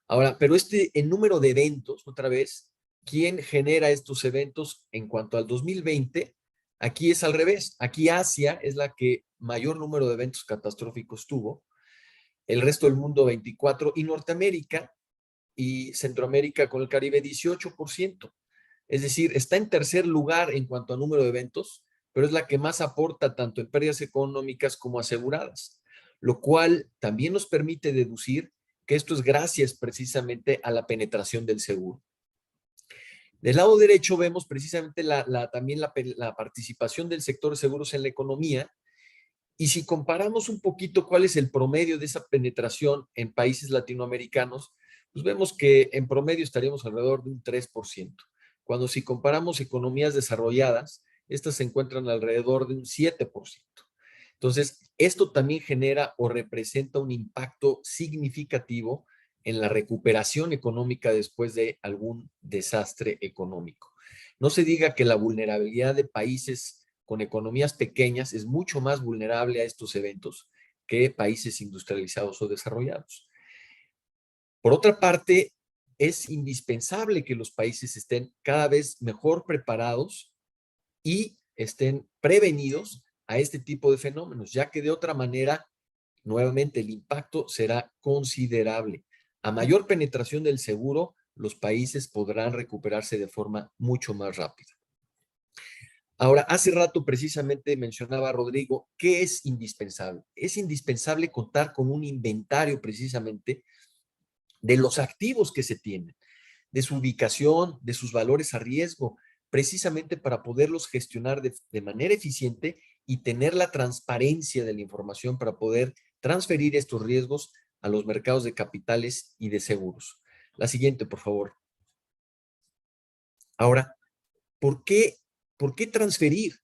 Ahora, pero el número de eventos, otra vez, ¿quién genera estos eventos en cuanto al 2020? Aquí es al revés. Aquí Asia es la que mayor número de eventos catastróficos tuvo, el resto del mundo 24 y Norteamérica y Centroamérica con el Caribe 18%. Es decir, está en tercer lugar en cuanto a número de eventos, pero es la que más aporta tanto en pérdidas económicas como aseguradas, lo cual también nos permite deducir que esto es gracias precisamente a la penetración del seguro. Del lado derecho vemos precisamente también la participación del sector de seguros en la economía, y si comparamos un poquito cuál es el promedio de esa penetración en países latinoamericanos, pues vemos que en promedio estaríamos alrededor de un 3%. Cuando si comparamos economías desarrolladas, estas se encuentran alrededor de un 7%. Entonces, esto también genera o representa un impacto significativo en la recuperación económica después de algún desastre económico. No se diga que la vulnerabilidad de países con economías pequeñas es mucho más vulnerable a estos eventos que países industrializados o desarrollados. Por otra parte, es indispensable que los países estén cada vez mejor preparados y estén prevenidos a este tipo de fenómenos, ya que de otra manera, nuevamente, el impacto será considerable. A mayor penetración del seguro, los países podrán recuperarse de forma mucho más rápida. Ahora, hace rato precisamente mencionaba Rodrigo, ¿qué es indispensable? Es indispensable contar con un inventario precisamente de los activos que se tienen, de su ubicación, de sus valores a riesgo, precisamente para poderlos gestionar de manera eficiente y tener la transparencia de la información para poder transferir estos riesgos a los mercados de capitales y de seguros. La siguiente, por favor. Ahora, ¿por qué transferir?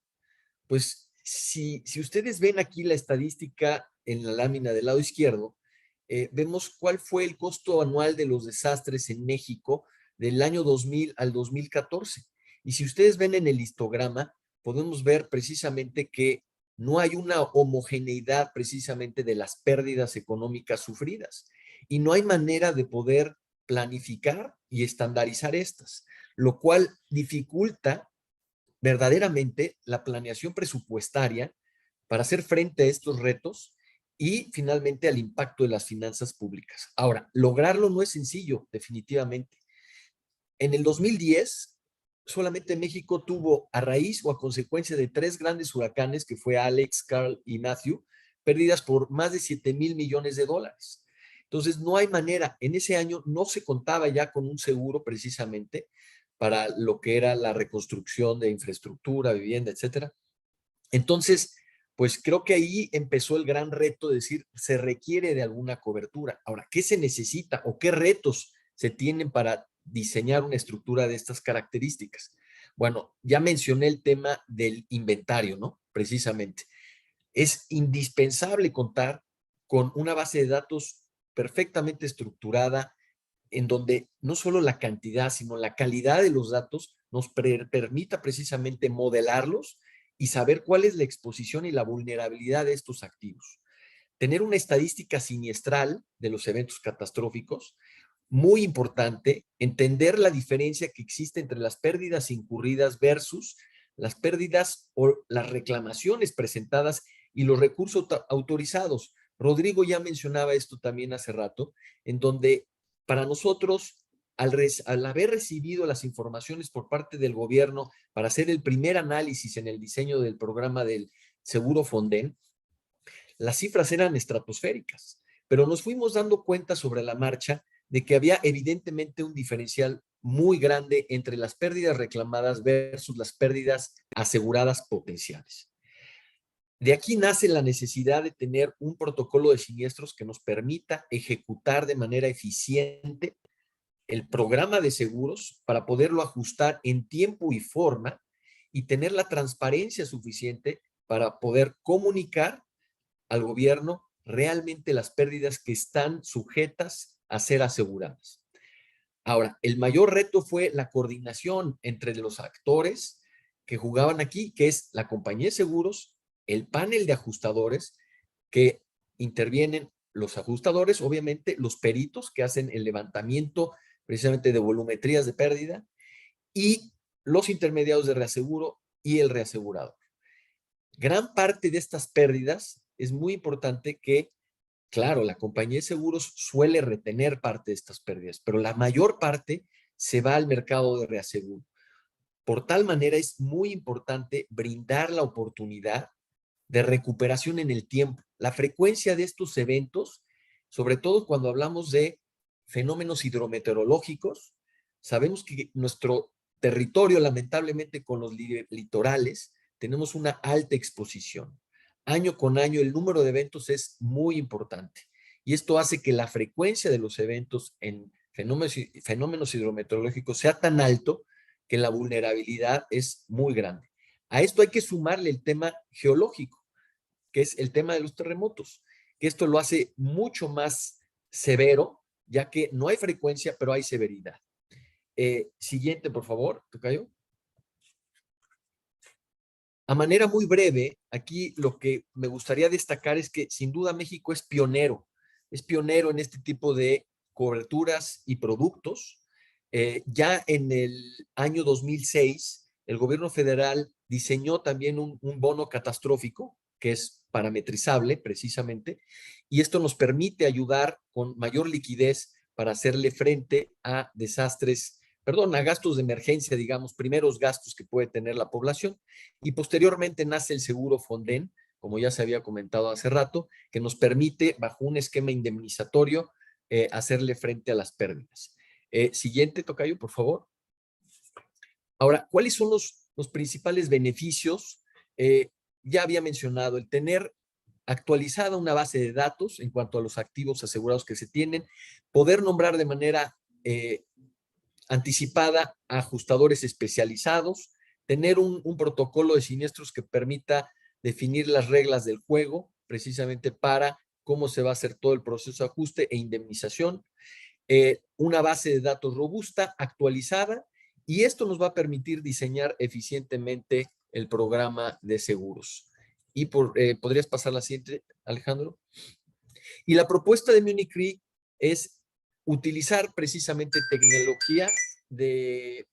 Pues si ustedes ven aquí la estadística en la lámina del lado izquierdo, vemos cuál fue el costo anual de los desastres en México del año 2000 al 2014. Y si ustedes ven en el histograma, podemos ver precisamente que no hay una homogeneidad precisamente de las pérdidas económicas sufridas. Y no hay manera de poder planificar y estandarizar estas, lo cual dificulta verdaderamente la planeación presupuestaria para hacer frente a estos retos y finalmente al impacto de las finanzas públicas. Ahora, lograrlo no es sencillo, definitivamente. En el 2010, solamente México tuvo a raíz o a consecuencia de 3 grandes huracanes, que fue Alex, Carl y Matthew, pérdidas por más de 7,000 millones de dólares. Entonces, no hay manera. En ese año no se contaba ya con un seguro precisamente para lo que era la reconstrucción de infraestructura, vivienda, etcétera. Entonces, pues creo que ahí empezó el gran reto de decir, se requiere de alguna cobertura. Ahora, ¿qué se necesita o qué retos se tienen para diseñar una estructura de estas características? Bueno, ya mencioné el tema del inventario, ¿no? Precisamente. Es indispensable contar con una base de datos perfectamente estructurada, en donde no solo la cantidad, sino la calidad de los datos nos permita precisamente modelarlos y saber cuál es la exposición y la vulnerabilidad de estos activos. Tener una estadística siniestral de los eventos catastróficos, muy importante, entender la diferencia que existe entre las pérdidas incurridas versus las pérdidas o las reclamaciones presentadas y los recursos autorizados. Rodrigo ya mencionaba esto también hace rato, en donde para nosotros, al haber recibido las informaciones por parte del gobierno para hacer el primer análisis en el diseño del programa del Seguro Fonden, las cifras eran estratosféricas, pero nos fuimos dando cuenta sobre la marcha de que había evidentemente un diferencial muy grande entre las pérdidas reclamadas versus las pérdidas aseguradas potenciales. De aquí nace la necesidad de tener un protocolo de siniestros que nos permita ejecutar de manera eficiente el programa de seguros para poderlo ajustar en tiempo y forma y tener la transparencia suficiente para poder comunicar al gobierno realmente las pérdidas que están sujetas a ser aseguradas. Ahora, el mayor reto fue la coordinación entre los actores que jugaban aquí, que es la compañía de seguros, el panel de ajustadores, que intervienen los ajustadores, obviamente los peritos que hacen el levantamiento precisamente de volumetrías de pérdida, y los intermediarios de reaseguro y el reasegurador. Gran parte de estas pérdidas es muy importante que claro, la compañía de seguros suele retener parte de estas pérdidas, pero la mayor parte se va al mercado de reaseguro. Por tal manera es muy importante brindar la oportunidad de recuperación en el tiempo. La frecuencia de estos eventos, sobre todo cuando hablamos de fenómenos hidrometeorológicos, sabemos que nuestro territorio, lamentablemente con los litorales, tenemos una alta exposición. Año con año el número de eventos es muy importante y esto hace que la frecuencia de los eventos en fenómenos hidrometeorológicos sea tan alto que la vulnerabilidad es muy grande. A esto hay que sumarle el tema geológico, que es el tema de los terremotos, que esto lo hace mucho más severo, ya que no hay frecuencia, pero hay severidad. Siguiente, por favor, tocayo. A manera muy breve, aquí lo que me gustaría destacar es que sin duda México es pionero en este tipo de coberturas y productos. Ya en el año 2006, el gobierno federal diseñó también un bono catastrófico que es parametrizable precisamente, y esto nos permite ayudar con mayor liquidez para hacerle frente a desastres, a gastos de emergencia, digamos, primeros gastos que puede tener la población, y posteriormente nace el seguro Fonden, como ya se había comentado hace rato, que nos permite, bajo un esquema indemnizatorio, hacerle frente a las pérdidas. Siguiente, tocayo, por favor. Ahora, ¿cuáles son los principales beneficios? Ya había mencionado el tener actualizada una base de datos en cuanto a los activos asegurados que se tienen, poder nombrar de manera anticipada a ajustadores especializados, tener un protocolo de siniestros que permita definir las reglas del juego, precisamente para cómo se va a hacer todo el proceso de ajuste e indemnización, una base de datos robusta, actualizada, y esto nos va a permitir diseñar eficientemente el programa de seguros. Y ¿podrías pasar la siguiente, Alejandro? Y la propuesta de Munich Re es utilizar precisamente tecnología de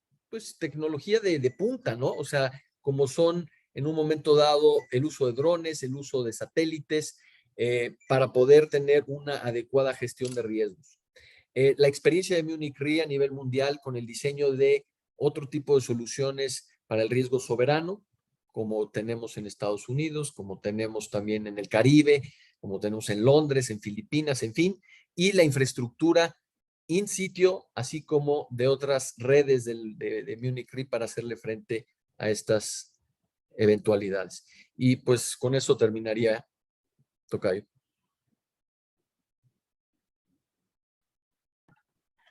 punta, ¿no? O sea, como son en un momento dado el uso de drones, el uso de satélites, para poder tener una adecuada gestión de riesgos. La experiencia de Munich Re a nivel mundial con el diseño de otro tipo de soluciones para el riesgo soberano, como tenemos en Estados Unidos, como tenemos también en el Caribe, como tenemos en Londres, en Filipinas, en fin, y la infraestructura in sitio, así como de otras redes de Munich Re para hacerle frente a estas eventualidades. Y pues con eso terminaría, tocayo.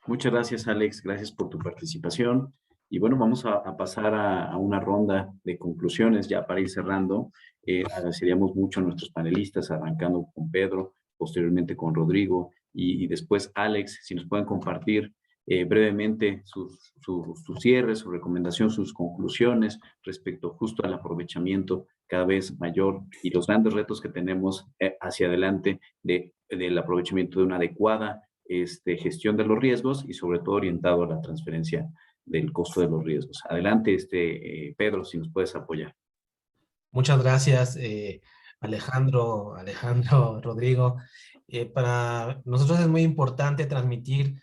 Muchas gracias, Alex. Gracias por tu participación. Y bueno, vamos a pasar a una ronda de conclusiones ya para ir cerrando. Agradeceríamos mucho a nuestros panelistas, arrancando con Pedro, posteriormente con Rodrigo y después Alex, si nos pueden compartir brevemente su cierre, su recomendación, sus conclusiones respecto justo al aprovechamiento cada vez mayor y los grandes retos que tenemos hacia adelante del aprovechamiento de una adecuada gestión de los riesgos y sobre todo orientado a la transferencia del costo de los riesgos. Adelante, Pedro, si nos puedes apoyar. Muchas gracias, Alejandro, Rodrigo. Para nosotros es muy importante transmitir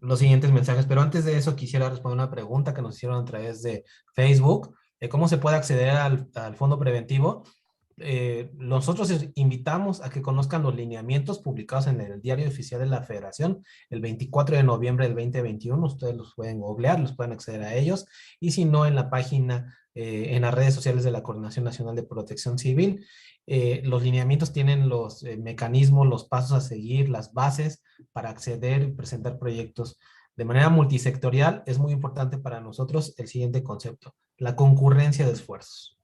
los siguientes mensajes, pero antes de eso quisiera responder una pregunta que nos hicieron a través de Facebook. ¿Cómo se puede acceder al fondo preventivo? Nosotros invitamos a que conozcan los lineamientos publicados en el Diario Oficial de la Federación el 24 de noviembre del 2021. Ustedes los pueden googlear, los pueden acceder a ellos, y si no, en la página, en las redes sociales de la Coordinación Nacional de Protección Civil. Los lineamientos tienen los mecanismos, los pasos a seguir, las bases para acceder y presentar proyectos de manera multisectorial. Es muy importante para nosotros el siguiente concepto: la concurrencia de esfuerzos.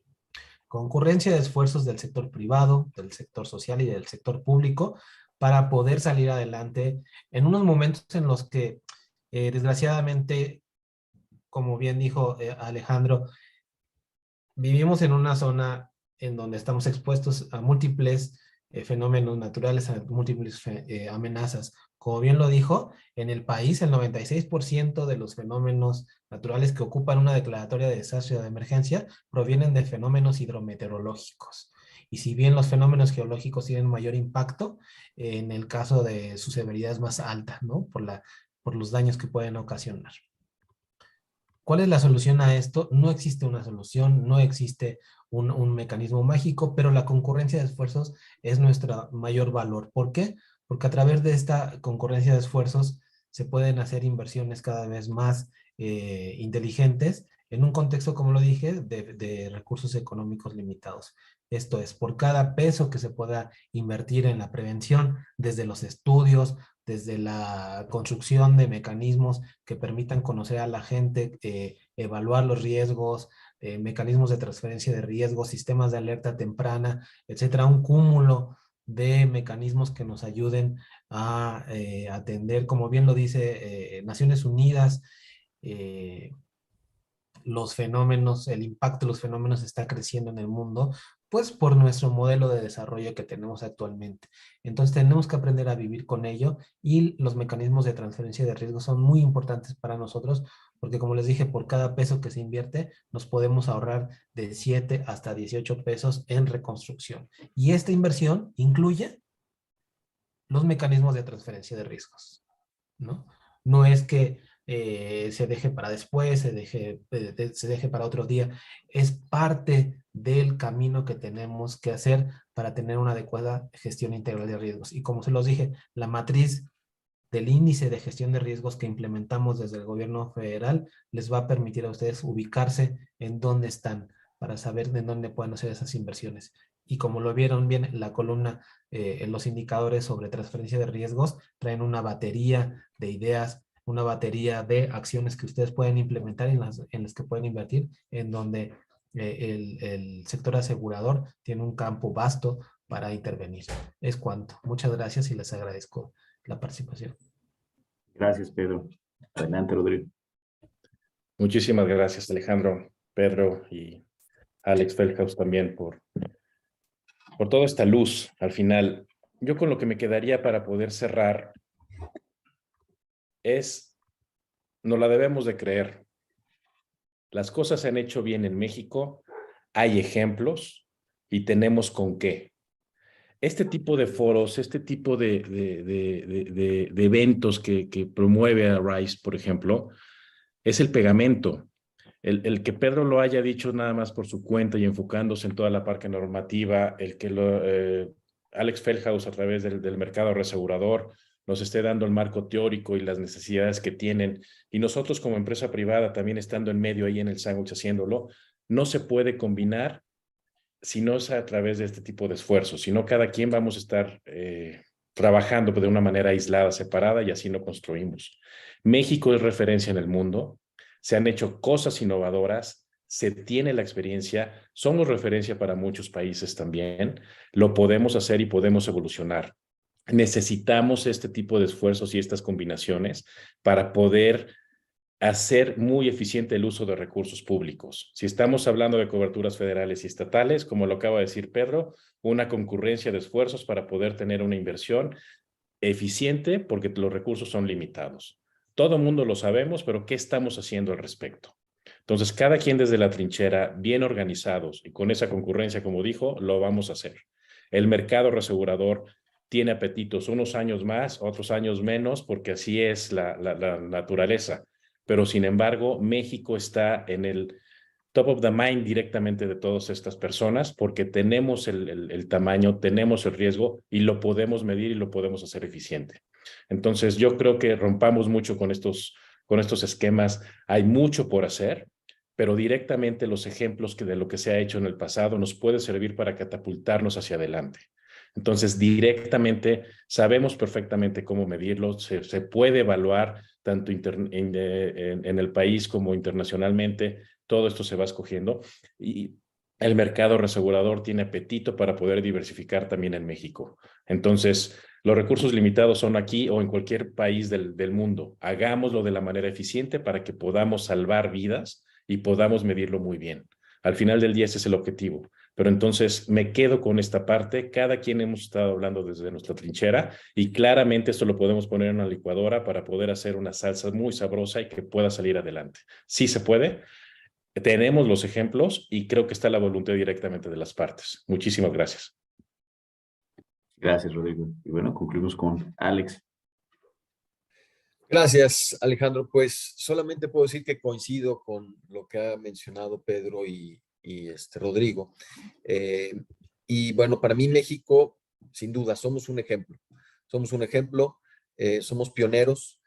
Concurrencia de esfuerzos del sector privado, del sector social y del sector público para poder salir adelante en unos momentos en los que, desgraciadamente, como bien dijo Alejandro, vivimos en una zona en donde estamos expuestos a múltiples fenómenos naturales, a múltiples amenazas. Como bien lo dijo, en el país el 96% de los fenómenos naturales que ocupan una declaratoria de desastre o de emergencia provienen de fenómenos hidrometeorológicos. Y si bien los fenómenos geológicos tienen mayor impacto, en el caso de su severidad es más alta, ¿no? Por los daños que pueden ocasionar. ¿Cuál es la solución a esto? No existe una solución, no existe un mecanismo mágico, pero la concurrencia de esfuerzos es nuestro mayor valor. ¿Por qué? Porque a través de esta concurrencia de esfuerzos se pueden hacer inversiones cada vez más inteligentes en un contexto, como lo dije, de recursos económicos limitados. Esto es, por cada peso que se pueda invertir en la prevención, desde los estudios, desde la construcción de mecanismos que permitan conocer a la gente, evaluar los riesgos, mecanismos de transferencia de riesgos, sistemas de alerta temprana, etcétera, un cúmulo de mecanismos que nos ayuden a atender, como bien lo dice Naciones Unidas, los fenómenos, el impacto de los fenómenos está creciendo en el mundo, pues por nuestro modelo de desarrollo que tenemos actualmente. Entonces tenemos que aprender a vivir con ello y los mecanismos de transferencia de riesgo son muy importantes para nosotros porque como les dije, por cada peso que se invierte nos podemos ahorrar de 7 hasta 18 pesos en reconstrucción. Y esta inversión incluye los mecanismos de transferencia de riesgos, ¿no? No es que se deje para después, se deje para otro día. Es parte del camino que tenemos que hacer para tener una adecuada gestión integral de riesgos. Y como se los dije, la matriz del índice de gestión de riesgos que implementamos desde el gobierno federal les va a permitir a ustedes ubicarse en dónde están para saber de dónde pueden hacer esas inversiones. Y como lo vieron bien en la columna, en los indicadores sobre transferencia de riesgos, traen una batería de ideas, una batería de acciones que ustedes pueden implementar y en las que pueden invertir, en donde el sector asegurador tiene un campo vasto para intervenir. Es cuanto. Muchas gracias y les agradezco la participación. Gracias, Pedro. Adelante, Rodrigo. Muchísimas gracias, Alejandro, Pedro y Alex Feldhaus también por toda esta luz al final. Yo con lo que me quedaría para poder cerrar es, nos la debemos de creer. Las cosas se han hecho bien en México, hay ejemplos y tenemos con qué. Este tipo de foros, este tipo de eventos que promueve a RISE, por ejemplo, es el pegamento. El que Pedro lo haya dicho nada más por su cuenta y enfocándose en toda la parte normativa, el que Alex Feldhaus a través del mercado reasegurador nos esté dando el marco teórico y las necesidades que tienen, y nosotros como empresa privada también estando en medio ahí en el sándwich haciéndolo, no se puede combinar si no es a través de este tipo de esfuerzos, sino cada quien vamos a estar trabajando de una manera aislada, separada, y así no construimos. México es referencia en el mundo, se han hecho cosas innovadoras, se tiene la experiencia, somos referencia para muchos países también, lo podemos hacer y podemos evolucionar. Necesitamos este tipo de esfuerzos y estas combinaciones para poder hacer muy eficiente el uso de recursos públicos. Si estamos hablando de coberturas federales y estatales, como lo acaba de decir Pedro, una concurrencia de esfuerzos para poder tener una inversión eficiente porque los recursos son limitados. Todo el mundo lo sabemos, pero ¿qué estamos haciendo al respecto? Entonces, cada quien desde la trinchera, bien organizados y con esa concurrencia, como dijo, lo vamos a hacer. El mercado reasegurador tiene apetitos, unos años más, otros años menos, porque así es la naturaleza. Pero sin embargo, México está en el top of the mind directamente de todas estas personas porque tenemos el tamaño, tenemos el riesgo y lo podemos medir y lo podemos hacer eficiente. Entonces, yo creo que rompamos mucho con estos esquemas. Hay mucho por hacer, pero directamente los ejemplos de lo que se ha hecho en el pasado nos puede servir para catapultarnos hacia adelante. Entonces, directamente sabemos perfectamente cómo medirlo, se puede evaluar tanto en el país como internacionalmente, todo esto se va escogiendo y el mercado reasegurador tiene apetito para poder diversificar también en México. Entonces, los recursos limitados son aquí o en cualquier país del mundo. Hagámoslo de la manera eficiente para que podamos salvar vidas y podamos medirlo muy bien. Al final del día ese es el objetivo. Pero entonces me quedo con esta parte. Cada quien hemos estado hablando desde nuestra trinchera y claramente esto lo podemos poner en una licuadora para poder hacer una salsa muy sabrosa y que pueda salir adelante. Sí se puede. tenemos los ejemplos y creo que está la voluntad directamente de las partes. Muchísimas gracias. Gracias, Rodrigo. Y bueno, concluimos con Alex. Gracias, Alejandro. Pues solamente puedo decir que coincido con lo que ha mencionado Pedro y Rodrigo. Y bueno, para mí México, sin duda, somos un ejemplo. Somos un ejemplo, somos pioneros,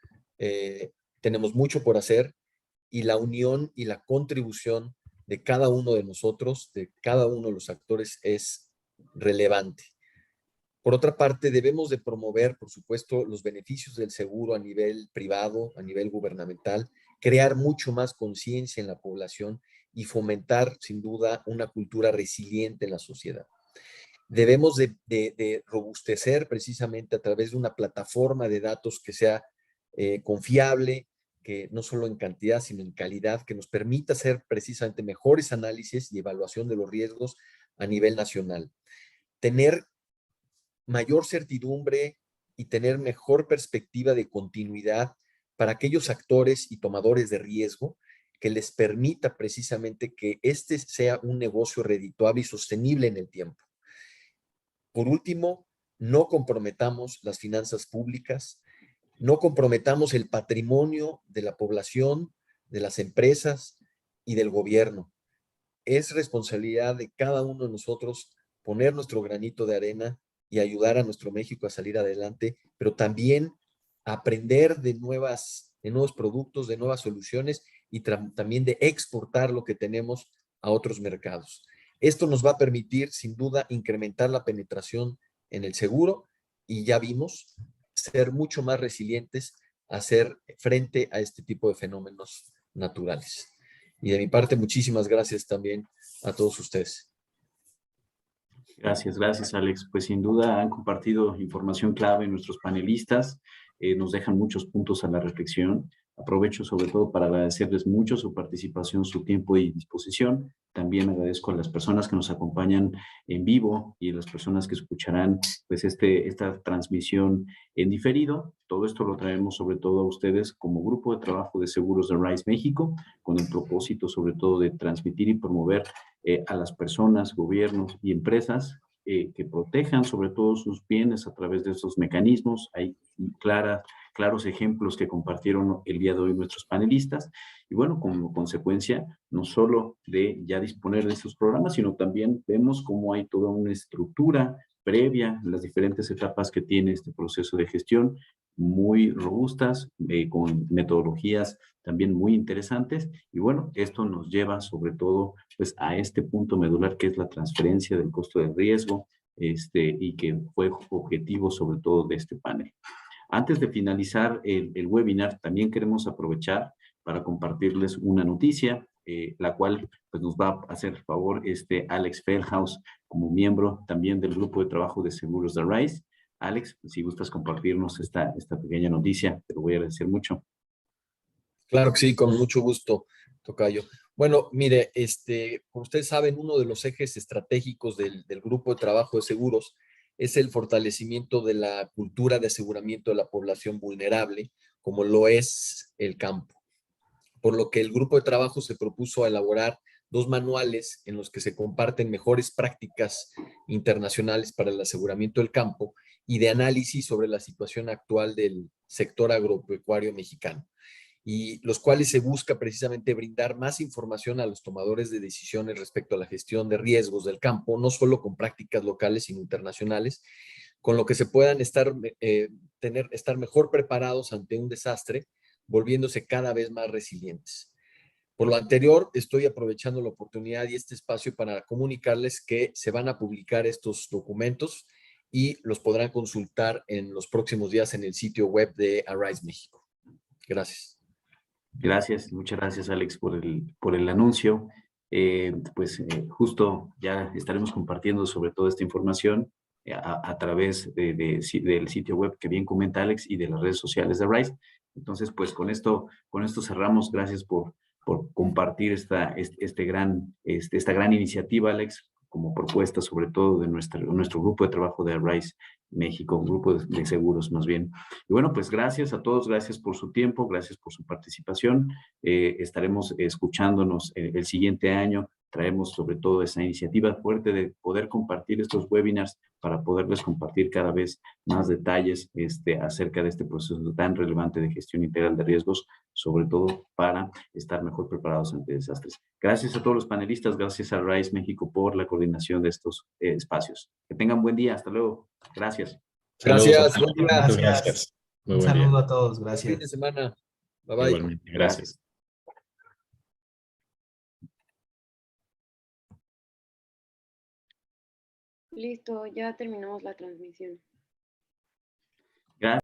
tenemos mucho por hacer y la unión y la contribución de cada uno de nosotros, de cada uno de los actores, es relevante. Por otra parte, debemos de promover, por supuesto, los beneficios del seguro a nivel privado, a nivel gubernamental, crear mucho más conciencia en la población y fomentar, sin duda, una cultura resiliente en la sociedad. Debemos de robustecer precisamente a través de una plataforma de datos que sea confiable, que no solo en cantidad, sino en calidad, que nos permita hacer precisamente mejores análisis y evaluación de los riesgos a nivel nacional. Tener mayor certidumbre y tener mejor perspectiva de continuidad para aquellos actores y tomadores de riesgo que les permita precisamente que este sea un negocio redituable y sostenible en el tiempo. Por último, no comprometamos las finanzas públicas, no comprometamos el patrimonio de la población, de las empresas y del gobierno. Es responsabilidad de cada uno de nosotros poner nuestro granito de arena y ayudar a nuestro México a salir adelante, pero también aprender de nuevos productos, de nuevas soluciones y también de exportar lo que tenemos a otros mercados. Esto nos va a permitir, sin duda, incrementar la penetración en el seguro y ya vimos ser mucho más resilientes a hacer frente a este tipo de fenómenos naturales. Y de mi parte, muchísimas gracias también a todos ustedes. Gracias, Alex. Pues sin duda han compartido información clave nuestros panelistas, nos dejan muchos puntos a la reflexión. Aprovecho sobre todo para agradecerles mucho su participación, su tiempo y disposición. También agradezco a las personas que nos acompañan en vivo y a las personas que escucharán pues esta transmisión en diferido. Todo esto lo traemos sobre todo a ustedes como grupo de trabajo de seguros de RISE México, con el propósito sobre todo de transmitir y promover a las personas, gobiernos y empresas que protejan sobre todo sus bienes a través de estos mecanismos. Hay claros ejemplos que compartieron el día de hoy nuestros panelistas. Y bueno, como consecuencia, no solo de ya disponer de estos programas, sino también vemos cómo hay toda una estructura previa en las diferentes etapas que tiene este proceso de gestión, muy robustas, con metodologías también muy interesantes. Y bueno, esto nos lleva sobre todo pues, a este punto medular que es la transferencia del costo de riesgo, y que fue objetivo sobre todo de este panel. Antes de finalizar el webinar, también queremos aprovechar para compartirles una noticia, la cual pues, nos va a hacer favor Alex Feldhaus, como miembro también del grupo de trabajo de seguros de RISE. Alex, si gustas compartirnos esta pequeña noticia, te lo voy a agradecer mucho. Claro que sí, con mucho gusto, tocayo. Bueno, mire, como ustedes saben, uno de los ejes estratégicos del grupo de trabajo de seguros es el fortalecimiento de la cultura de aseguramiento de la población vulnerable, como lo es el campo. Por lo que el grupo de trabajo se propuso elaborar 2 manuales en los que se comparten mejores prácticas internacionales para el aseguramiento del campo y de análisis sobre la situación actual del sector agropecuario mexicano, y los cuales se busca precisamente brindar más información a los tomadores de decisiones respecto a la gestión de riesgos del campo, no solo con prácticas locales, sino internacionales, con lo que se puedan estar mejor preparados ante un desastre, volviéndose cada vez más resilientes. Por lo anterior, estoy aprovechando la oportunidad y este espacio para comunicarles que se van a publicar estos documentos y los podrán consultar en los próximos días en el sitio web de Arise México. Gracias. Gracias, muchas gracias Alex por el anuncio. Justo ya estaremos compartiendo sobre toda esta información a través del sitio web que bien comenta Alex y de las redes sociales de RISE. Entonces, pues con esto cerramos. Gracias por compartir esta gran iniciativa, Alex, como propuesta, sobre todo de nuestro grupo de trabajo de Arise México, un grupo de seguros más bien. Y bueno, pues gracias a todos, gracias por su tiempo, gracias por su participación. Estaremos escuchándonos el siguiente año. Traemos sobre todo esa iniciativa fuerte de poder compartir estos webinars para poderles compartir cada vez más detalles acerca de este proceso tan relevante de gestión integral de riesgos, sobre todo para estar mejor preparados ante desastres. Gracias a todos los panelistas, gracias a RISE México por la coordinación de estos espacios. Que tengan buen día, hasta luego. Gracias. Saludos a Gracias, todos. buen día. Muchas Gracias. gracias. Muy Un buen día. saludo a todos. Buen fin de Gracias. semana. Bye bye. Igualmente. Gracias. Listo, ya terminamos la transmisión.